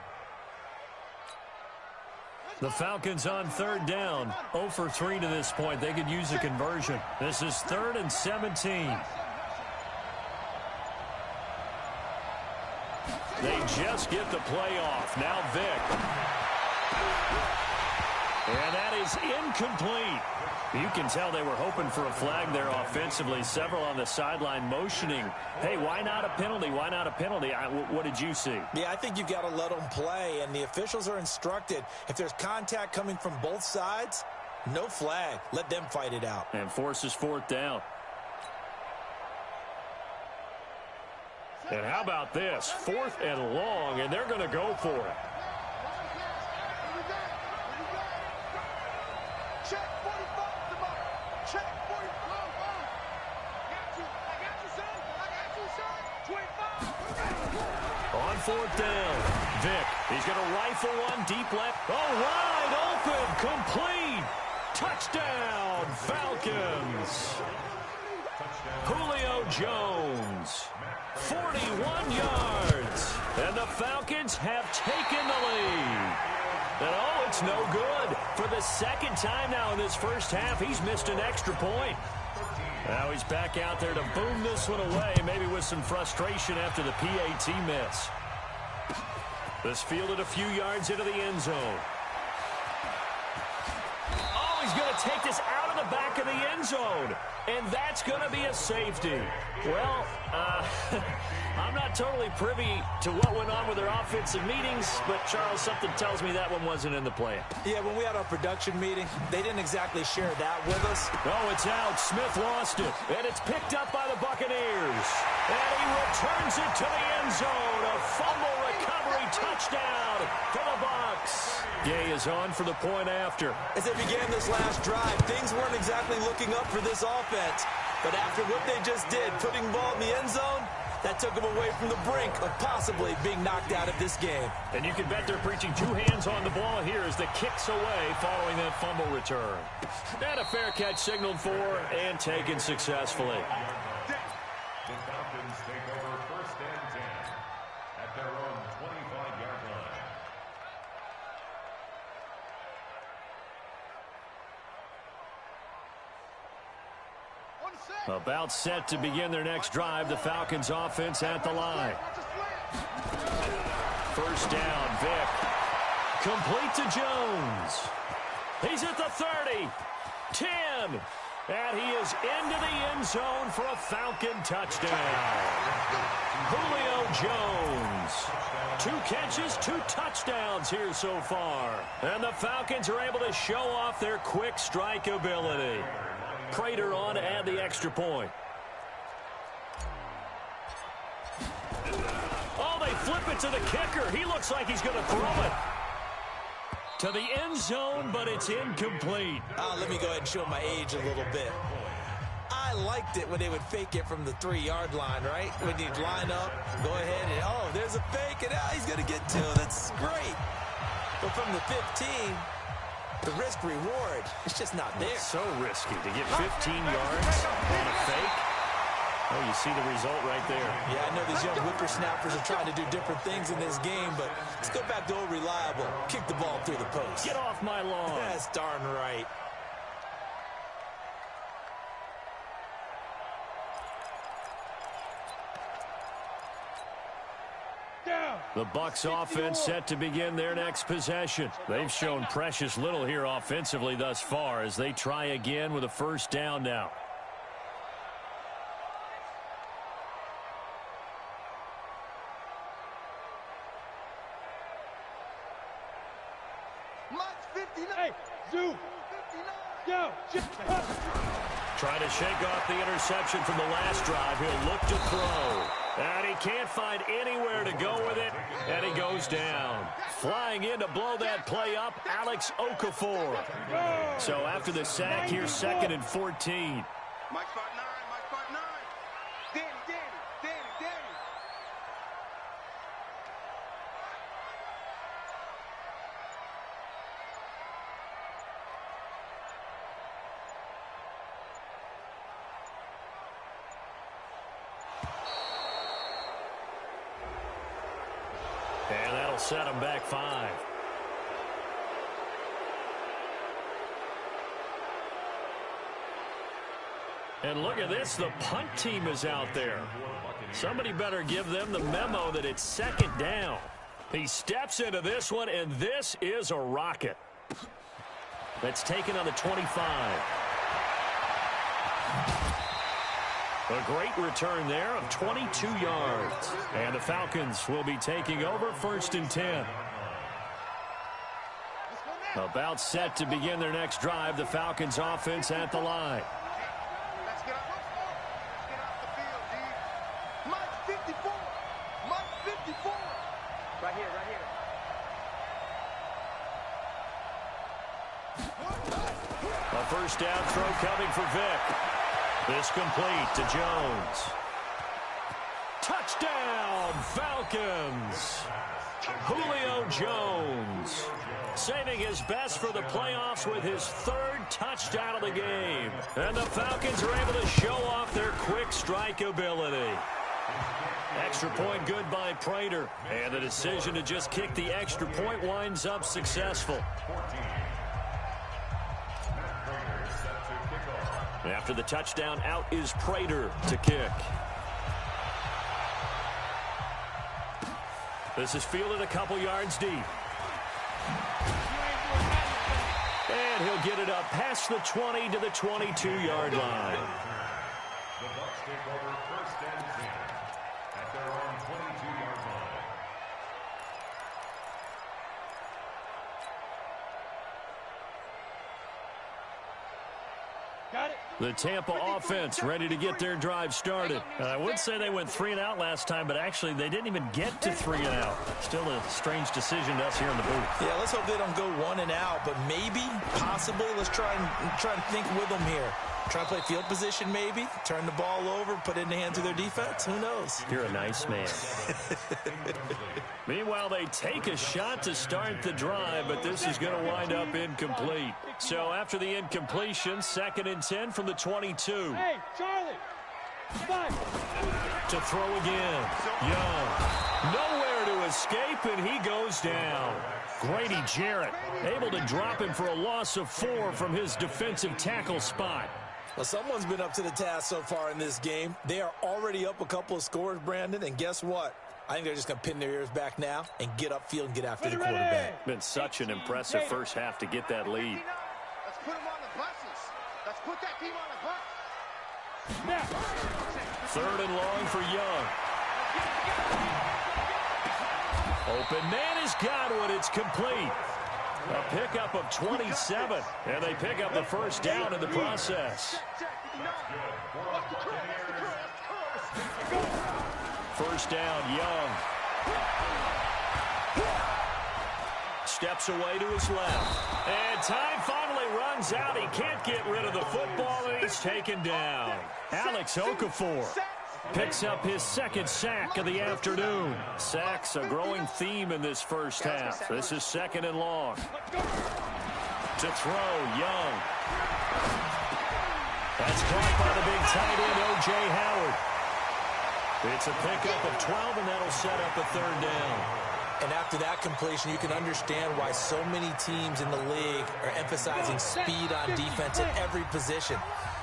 The Falcons on 3rd down. 0 for 3 to this point. They could use a conversion. This is 3rd and 17. They just get the play off. Now Vick. And that is incomplete. You can tell they were hoping for a flag there offensively. Several on the sideline motioning. Hey, why not a penalty? Why not a penalty? What did you see? Yeah, I think you've got to let them play, and the officials are instructed. If there's contact coming from both sides, no flag. Let them fight it out. And forces 4th down. And how about this? 4th and long, and they're going to go for it. Check 45, somebody. Check 45. I got you, son. I got you, son. 25. On 4th down, Vick. He's going to rifle one deep left. Oh, wide open, complete. Touchdown, Falcons. Julio Jones, 41 yards. And the Falcons have taken the lead. And, oh, it's no good. For the second time now in this first half, he's missed an extra point. Now he's back out there to boom this one away, maybe with some frustration after the PAT miss. This fielded a few yards into the end zone. Oh, he's going to take this out of the back of the end zone. And that's going to be a safety. Well, I'm not totally privy to what went on with their offensive meetings, but, Charles, something tells me that one wasn't in the plan. Yeah, when we had our production meeting, they didn't exactly share that with us. Oh, it's out. Smith lost it. And it's picked up by the Buccaneers. And he returns it to the end zone. A fumble recovery touchdown for the Bucs. Gay is on for the point after. As they began this last drive, things weren't exactly looking up for this offense. But after what they just did, putting the ball in the end zone, that took them away from the brink of possibly being knocked out of this game. And you can bet they're preaching 2 hands on the ball here as the kick's away following that fumble return. And a fair catch signaled for and taken successfully. The Falcons take over 1st and 10 at their own 25-yard line. About set to begin their next drive, the Falcons offense at the line. 1st down, Vick. Complete to Jones. He's at the 30, 10, and he is into the end zone for a Falcon touchdown. Julio Jones. 2 catches, 2 touchdowns here so far. And the Falcons are able to show off their quick strike ability. Prater on to add the extra point. Oh, they flip it to the kicker. He looks like he's going to throw it to the end zone, but it's incomplete. Let me go ahead and show my age a little bit. I liked it when they would fake it from the 3-yard line, right? When you'd line up, go ahead, and oh, there's a fake, and he's going to get 2. That's great. But from the 15... the risk-reward, it's just not there. It's so risky to get 15 yards on a fake. Oh, you see the result right there. Yeah, I know these young whippersnappers are trying to do different things in this game, but let's go back to old reliable. Kick the ball through the post. Get off my lawn. That's darn right. The Bucs offense set to begin their next possession. They've shown precious little here offensively thus far as they try again with a 1st down now. Hey, Zoo. Yo. Trying to shake off the interception from the last drive. He'll look to throw. And he can't find anywhere to go with it. And he goes down. Flying in to blow that play up, Alex Okafor. So after the sack, here's 2nd and 14. Mike spot 9, Mike spot 9. Danny. And that'll set him back 5. And look at this, the punt team is out there. Somebody better give them the memo that it's 2nd down. He steps into this one, and this is a rocket. That's taken on the 25. A great return there of 22 yards. And the Falcons will be taking over 1st and 10. About set to begin their next drive, the Falcons offense at the line. Let's get off the field, D. Mike 54. 54. Right here, right here. A first down throw coming for Vick. This complete to Jones. Touchdown, Falcons! Julio Jones saving his best for the playoffs with his third touchdown of the game. And the Falcons are able to show off their quick strike ability. Extra point good by Prater. And the decision to just kick the extra point winds up successful. After the touchdown, out is Prater to kick. This is fielded a couple yards deep. And he'll get it up past the 20 to the 22-yard line. The Bucs take over first and 10 at their own 22-yard line. Got it. The Tampa offense ready to get their drive started. I would say they went 3 and out last time, but actually they didn't even get to 3 and out. Still a strange decision to us here in the booth. Yeah, let's hope they don't go 1 and out, but maybe, possibly, let's try and think with them here. Try to play field position maybe, turn the ball over, put it in the hands of their defense. Who knows? You're a nice man. Meanwhile, they take a shot to start the drive, but this is going to wind up incomplete. So after the incompletion, 2nd and 10 from the 22. Hey, Charlie. Five. To throw again. Young. Nowhere to escape, and he goes down. Grady Jarrett able to drop him for a loss of 4 from his defensive tackle spot. Well, someone's been up to the task so far in this game. They are already up a couple of scores, Brandon, and guess what? I think they're just going to pin their ears back now and get upfield and get after the quarterback. Been such an impressive first half to get that lead. Let's put them on the buses. Let's put that team on the bus. Now. 3rd and long for Young. Open man has got one. It's complete. A pickup of 27, and they pick up the first down in the process. First down, Young. Steps away to his left. And time finally runs out. He can't get rid of the football, and he's taken down. Alex Okafor picks up his 2nd sack of the afternoon. Sacks a growing theme in this first half. This is 2nd and long. To throw, Young. That's caught by the big tight end, O.J. Howard. It's a pickup of 12, and that'll set up a 3rd down. And after that completion, you can understand why so many teams in the league are emphasizing speed on defense at every position.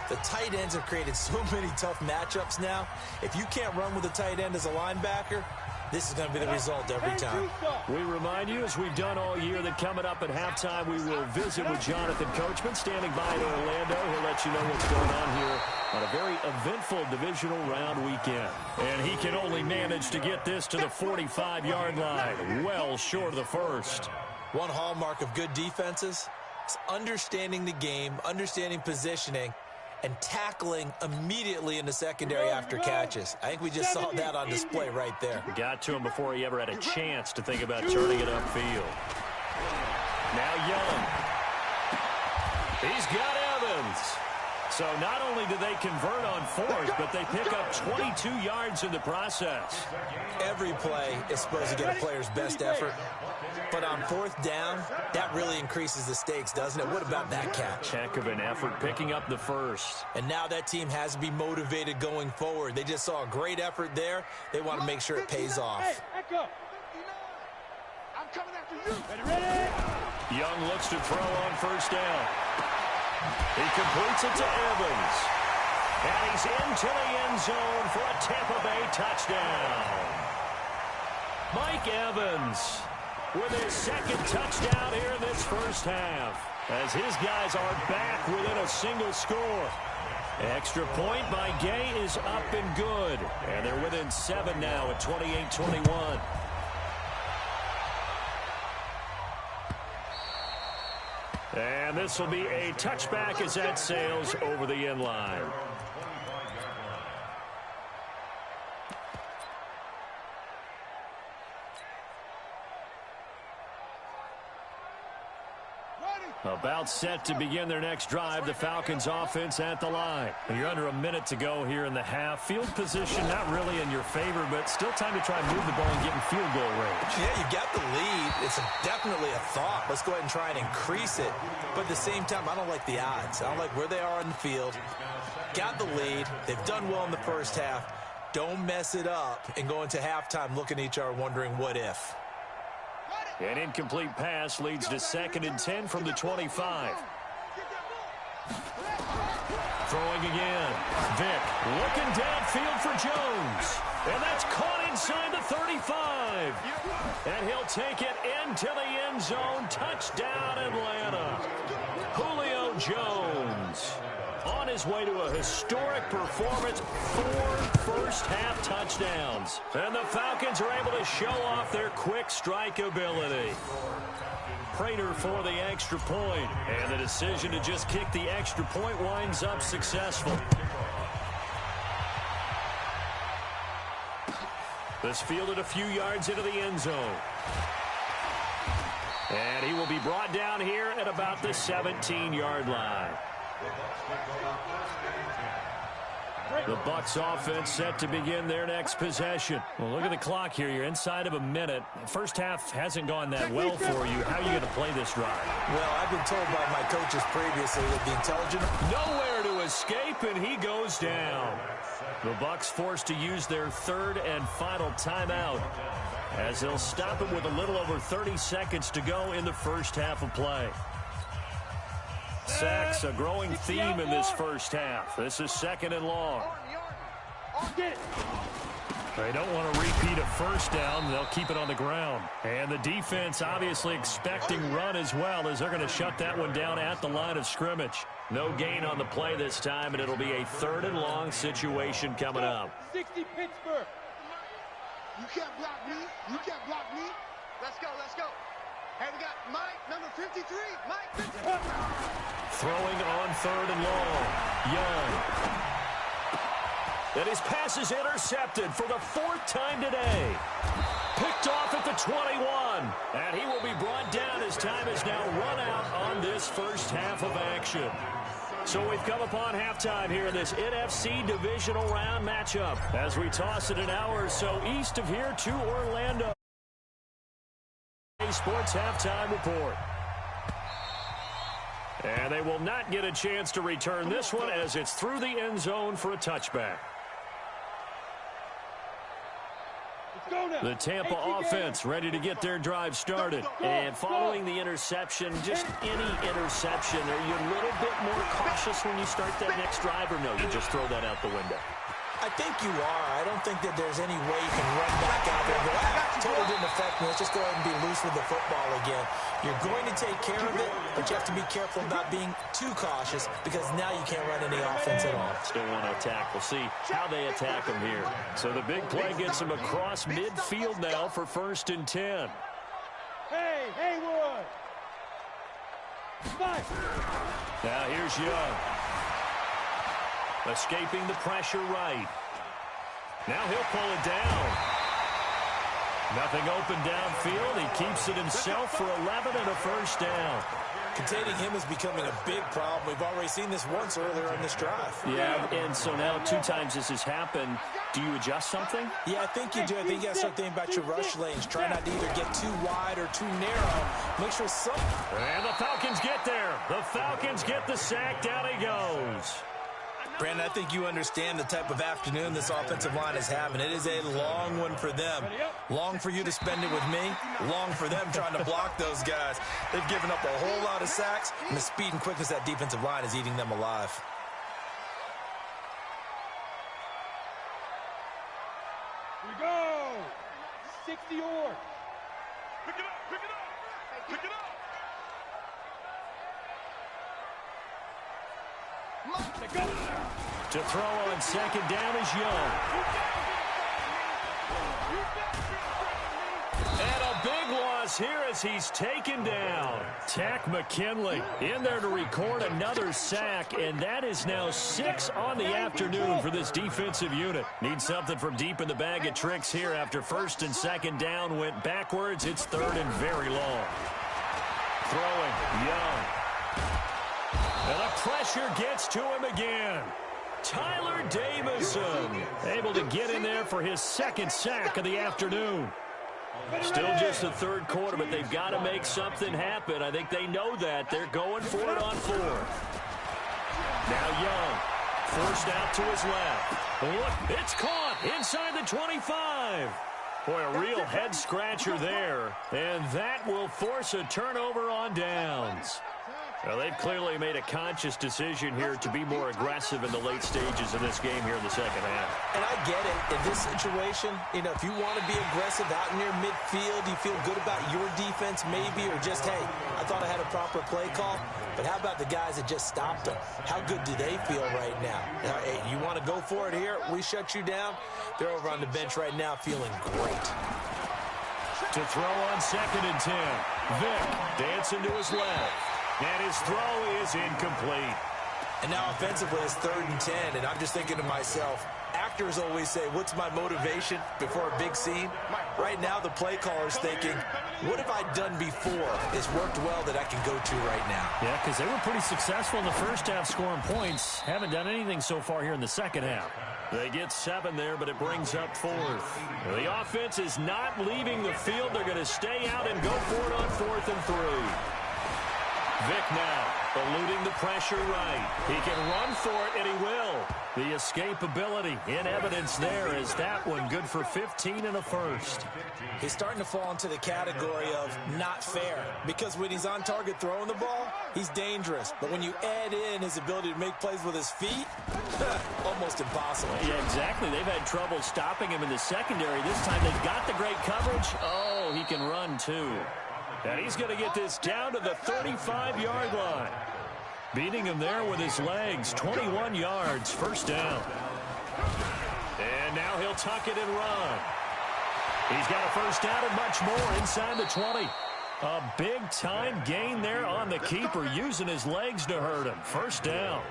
The tight ends have created so many tough matchups now. If you can't run with a tight end as a linebacker, this is going to be the result every time. We remind you, as we've done all year, that coming up at halftime, we will visit with Jonathan Coachman standing by in Orlando. He'll let you know what's going on here on a very eventful divisional round weekend. And he can only manage to get this to the 45-yard line, well short of the first. One hallmark of good defenses is understanding the game, understanding positioning, and tackling immediately in the secondary after catches. I think we just saw that on display right there. Got to him before he ever had a chance to think about turning it upfield. Now Young. He's got Evans. So not only do they convert on 4th, but they pick up 22 yards in the process. Every play is supposed to get a player's best effort. But on 4th down, that really increases the stakes, doesn't it? What about that catch? Heck of an effort picking up the first. And now that team has to be motivated going forward. They just saw a great effort there. They want to make sure it pays off. Hey, echo. I'm coming after you. Ready? Young looks to throw on 1st down. He completes it to Evans. And he's into the end zone for a Tampa Bay touchdown. Mike Evans with his 2nd touchdown here in this first half, as his guys are back within a single score. Extra point by Gay is up and good, and they're within 7 now at 28-21. And this will be a touchback as that sails over the end line. About set to begin their next drive, the Falcons offense at the line. You're under a minute to go here in the half. Field position not really in your favor, but still time to try and move the ball and get in field goal range. Yeah, you've got the lead. It's definitely a thought. Let's go ahead and try and increase it. But at the same time, I don't like the odds. I don't like where they are in the field. Got the lead. They've done well in the first half. Don't mess it up and go into halftime looking at each other wondering what if. An incomplete pass leads to 2nd and 10 from the 25. Throwing again. Vick looking downfield for Jones. And that's caught inside the 35. And he'll take it into the end zone. Touchdown, Atlanta. Julio Jones on his way to a historic performance, 4 first-half touchdowns. And the Falcons are able to show off their quick strike ability. Prater for the extra point, and the decision to just kick the extra point winds up successful. This fielded a few yards into the end zone. And he will be brought down here at about the 17-yard line. The Bucs offense set to begin their next possession. Well, look at the clock here. You're inside of a minute. First half hasn't gone that well for you. How are you going to play this drive? Well, I've been told by my coaches previously that the intelligent... Nowhere to escape, and he goes down. The Bucs forced to use their 3rd and final timeout as they'll stop it with a little over 30 seconds to go in the first half of play. Sacks, a growing theme in this first half. This is 2nd and long. They don't want to repeat a first down. They'll keep it on the ground. And the defense obviously expecting run as well, as they're going to shut that one down at the line of scrimmage. No gain on the play this time, and it'll be a 3rd and long situation coming up. 60 Pittsburgh. You can't block me. You can't block me. Let's go. Let's go. Hey, we got Mike, number 53. Mike, 53. Throwing on 3rd and long. Young. And his pass is intercepted for the 4th time today. Picked off at the 21. And he will be brought down as time is now run out on this first half of action. So we've come upon halftime here in this NFC divisional round matchup as we toss it an hour or so east of here to Orlando. Sports halftime report. And they will not get a chance to return this one as it's through the end zone for a touchback. The Tampa offense ready to get their drive started. And following the interception, just any interception, are you a little bit more cautious when you start that next drive, or no, you just throw that out the window? I think you are. I don't think that there's any way you can run back out there and go, totally didn't affect me. Let's just go ahead and be loose with the football again. You're going to take care of it, but you have to be careful about being too cautious because now you can't run any offense at all. Still want to attack. We'll see how they attack them here. So the big play gets them across midfield now for 1st and 10. Hey, Haywood. Five. Now here's Young. Escaping the pressure right. Now he'll pull it down. Nothing open downfield. He keeps it himself for 11 and a first down. Containing him is becoming a big problem. We've already seen this once earlier in this drive. Yeah, and so now 2 times this has happened. Do you adjust something? Yeah, I think you do. I think you got to start thinking about your rush lanes. Try not to either get too wide or too narrow. Make sure some... And the Falcons get there. The Falcons get the sack. Down he goes. Brandon, I think you understand the type of afternoon this offensive line is having. It is a long one for them. Long for you to spend it with me. Long for them trying to block those guys. They've given up a whole lot of sacks, and the speed and quickness of that defensive line is eating them alive. Here we go. 60 or. Pick it up. Pick it up. Pick it up. To throw on 2nd down is Young. And a big loss here as he's taken down. Tack McKinley in there to record another sack, and that is now 6 on the afternoon for this defensive unit. Need something from deep in the bag of tricks here after 1st and 2nd down went backwards. It's 3rd and very long. Throwing, Young. pressure gets to him again. Tyler Davison able to get in there for his second sack of the afternoon. Still just the third quarter, but they've got to make something happen. I think they know that. They're going for it on fourth. Now Young, forced out to his left. Look, it's caught inside the 25. Boy, a real head-scratcher there. And that will force a turnover on downs. Well, they've clearly made a conscious decision here to be more aggressive in the late stages of this game here in the second half. And I get it. In this situation, you know, if you want to be aggressive out near midfield, you feel good about your defense maybe, or just, hey, I thought I had a proper play call. But how about the guys that just stopped them? How good do they feel right now? Hey, you want to go for it here? We shut you down? They're over on the bench right now feeling great. To throw on 2nd and 10. Vick dancing to his left. And his throw is incomplete. And now offensively it's 3rd and 10, and I'm just thinking to myself, actors always say, what's my motivation before a big scene? Right now the play caller's thinking, what have I done before that's worked well that I can go to right now? Yeah, because they were pretty successful in the first half scoring points. Haven't done anything so far here in the second half. They get 7 there, but it brings up 4th. The offense is not leaving the field. They're going to stay out and go for it on 4th and 3. Vick now eluding the pressure right. He can run for it, and he will. The escapability in evidence there is that one good for 15 and a first. He's starting to fall into the category of not fair, because when he's on target throwing the ball, he's dangerous. But when you add in his ability to make plays with his feet, almost impossible. Yeah, exactly. They've had trouble stopping him in the secondary. This time they've got the great coverage. Oh, he can run too. And he's going to get this down to the 35-yard line. Beating him there with his legs. 21 yards, first down. And now he'll tuck it and run. He's got a first down and much more inside the 20. A big-time gain there on the keeper, using his legs to hurt him. First down.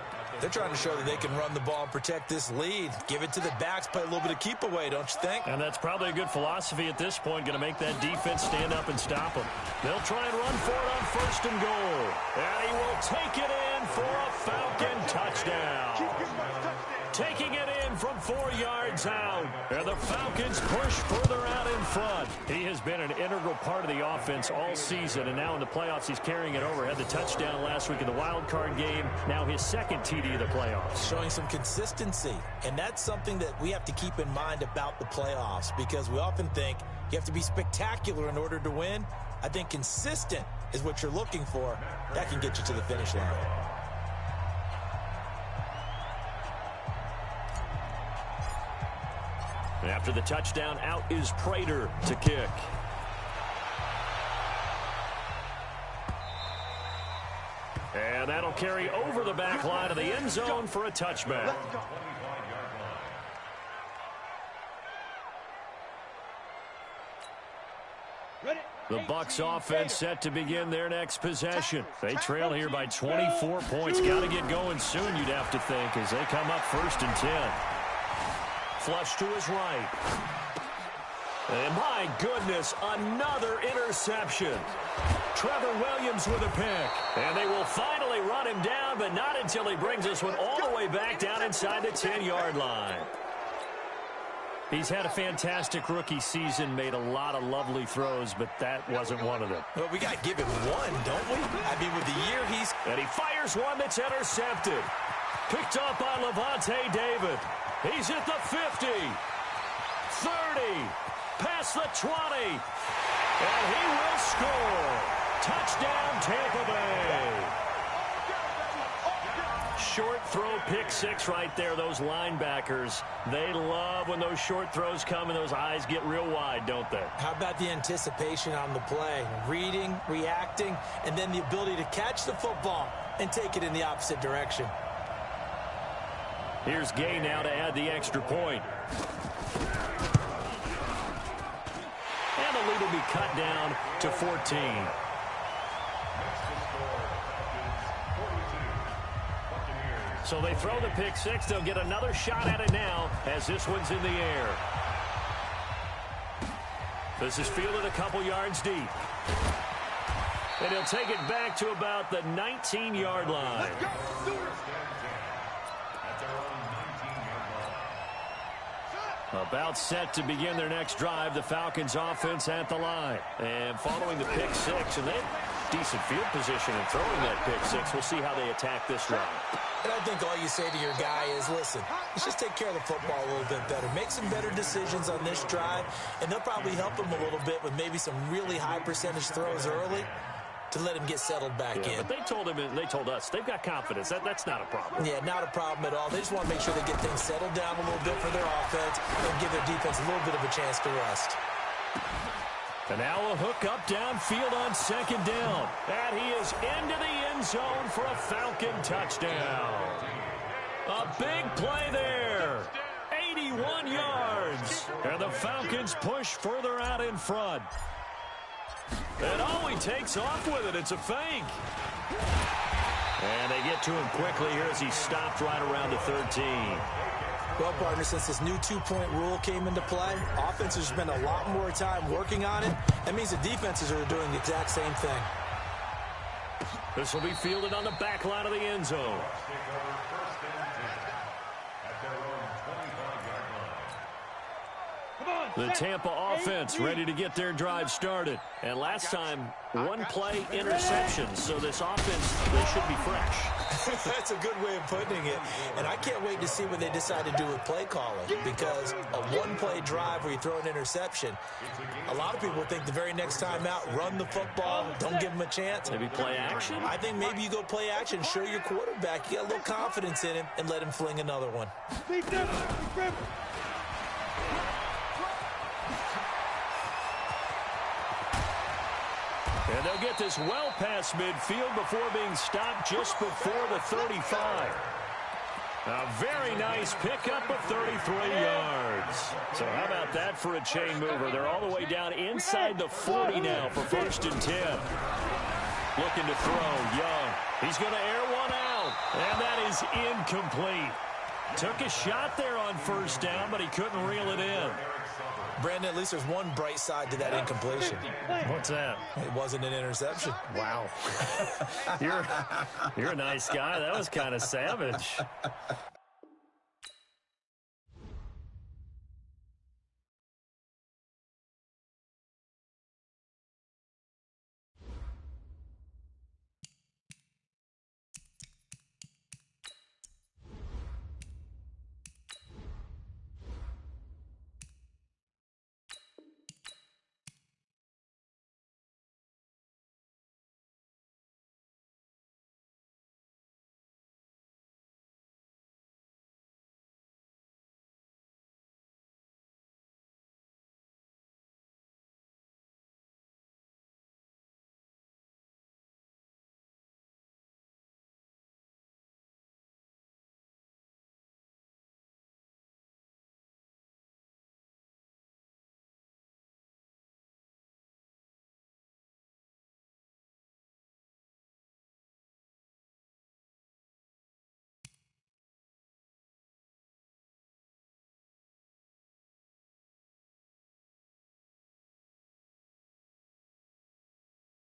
They're trying to show that they can run the ball and protect this lead. Give it to the backs, play a little bit of keep away, don't you think? And that's probably a good philosophy at this point, going to make that defense stand up and stop them. They'll try and run for it on 1st and goal. And he will take it in for a Falcon touchdown. Taking it in from 4 yards out. And the Falcons push further out in front. He has been an integral part of the offense all season, and now in the playoffs he's carrying it over. Had the touchdown last week in the wild card game. Now his second TD of the playoffs. Showing some consistency, and that's something that we have to keep in mind about the playoffs, because we often think you have to be spectacular in order to win. I think consistent is what you're looking for. That can get you to the finish line. After the touchdown, out is Prater to kick. And that'll carry over the back line of the end zone for a touchback. The Bucs offense set to begin their next possession. They trail here by 24 points. Got to get going soon, you'd have to think, as they come up 1st and 10. Flush to his right. And my goodness, another interception. Trevor Williams with a pick. And they will finally run him down, but not until he brings this one all the way back down inside the 10-yard line. He's had a fantastic rookie season, made a lot of lovely throws, but that wasn't one of them. Well, we got to give him one, don't we? I mean, with the year he's... And he fires one that's intercepted. Picked up by Levante David. He's at the 50, 30, past the 20, and he will score. Touchdown, Tampa Bay. Short throw, pick six right there. Those linebackers, they love when those short throws come and those eyes get real wide, don't they? How about the anticipation on the play? Reading, reacting, and then the ability to catch the football and take it in the opposite direction. Here's Gay now to add the extra point. And the lead will be cut down to 14. So they throw the pick six. They'll get another shot at it now as this one's in the air. This is fielded a couple yards deep. And he'll take it back to about the 19-yard line. About set to begin their next drive, the Falcons offense at the line. And following the pick six, and they have decent field position in throwing that pick six. We'll see how they attack this drive. And I think all you say to your guy is, listen, let's just take care of the football a little bit better. Make some better decisions on this drive, and they'll probably help him a little bit with maybe some really high percentage throws early to let him get settled back in. But they told him, and they told us, they've got confidence. That's not a problem. Yeah, not a problem at all. They just want to make sure they get things settled down a little bit for their offense and give their defense a little bit of a chance to rest. And now a hook up downfield on second down. And he is into the end zone for a Falcon touchdown. A big play there. 81 yards. And the Falcons push further out in front. And oh, he takes off with it. It's a fake. And they get to him quickly here as he stopped right around the 13. Well, partner, since this new two-point rule came into play, offenses spend a lot more time working on it. That means the defenses are doing the exact same thing. This will be fielded on the back line of the end zone. The Tampa offense ready to get their drive started. And last time, one play interception. So this offense, they should be fresh. That's a good way of putting it. And I can't wait to see what they decide to do with play calling. Because a one-play drive where you throw an interception, a lot of people think the very next time out, run the football, don't give them a chance. Maybe play action? I think maybe you go play action, show your quarterback, you got a little confidence in him, and let him fling another one. And they'll get this well past midfield before being stopped just before the 35. A very nice pickup of 33 yards. So how about that for a chain mover? They're all the way down inside the 40 now for 1st and 10. Looking to throw, Young. He's going to air one out. And that is incomplete. Took a shot there on 1st down, but he couldn't reel it in. Brandon, at least there's one bright side to that incompletion. What's that? It wasn't an interception. Wow. You're a nice guy. That was kind of savage.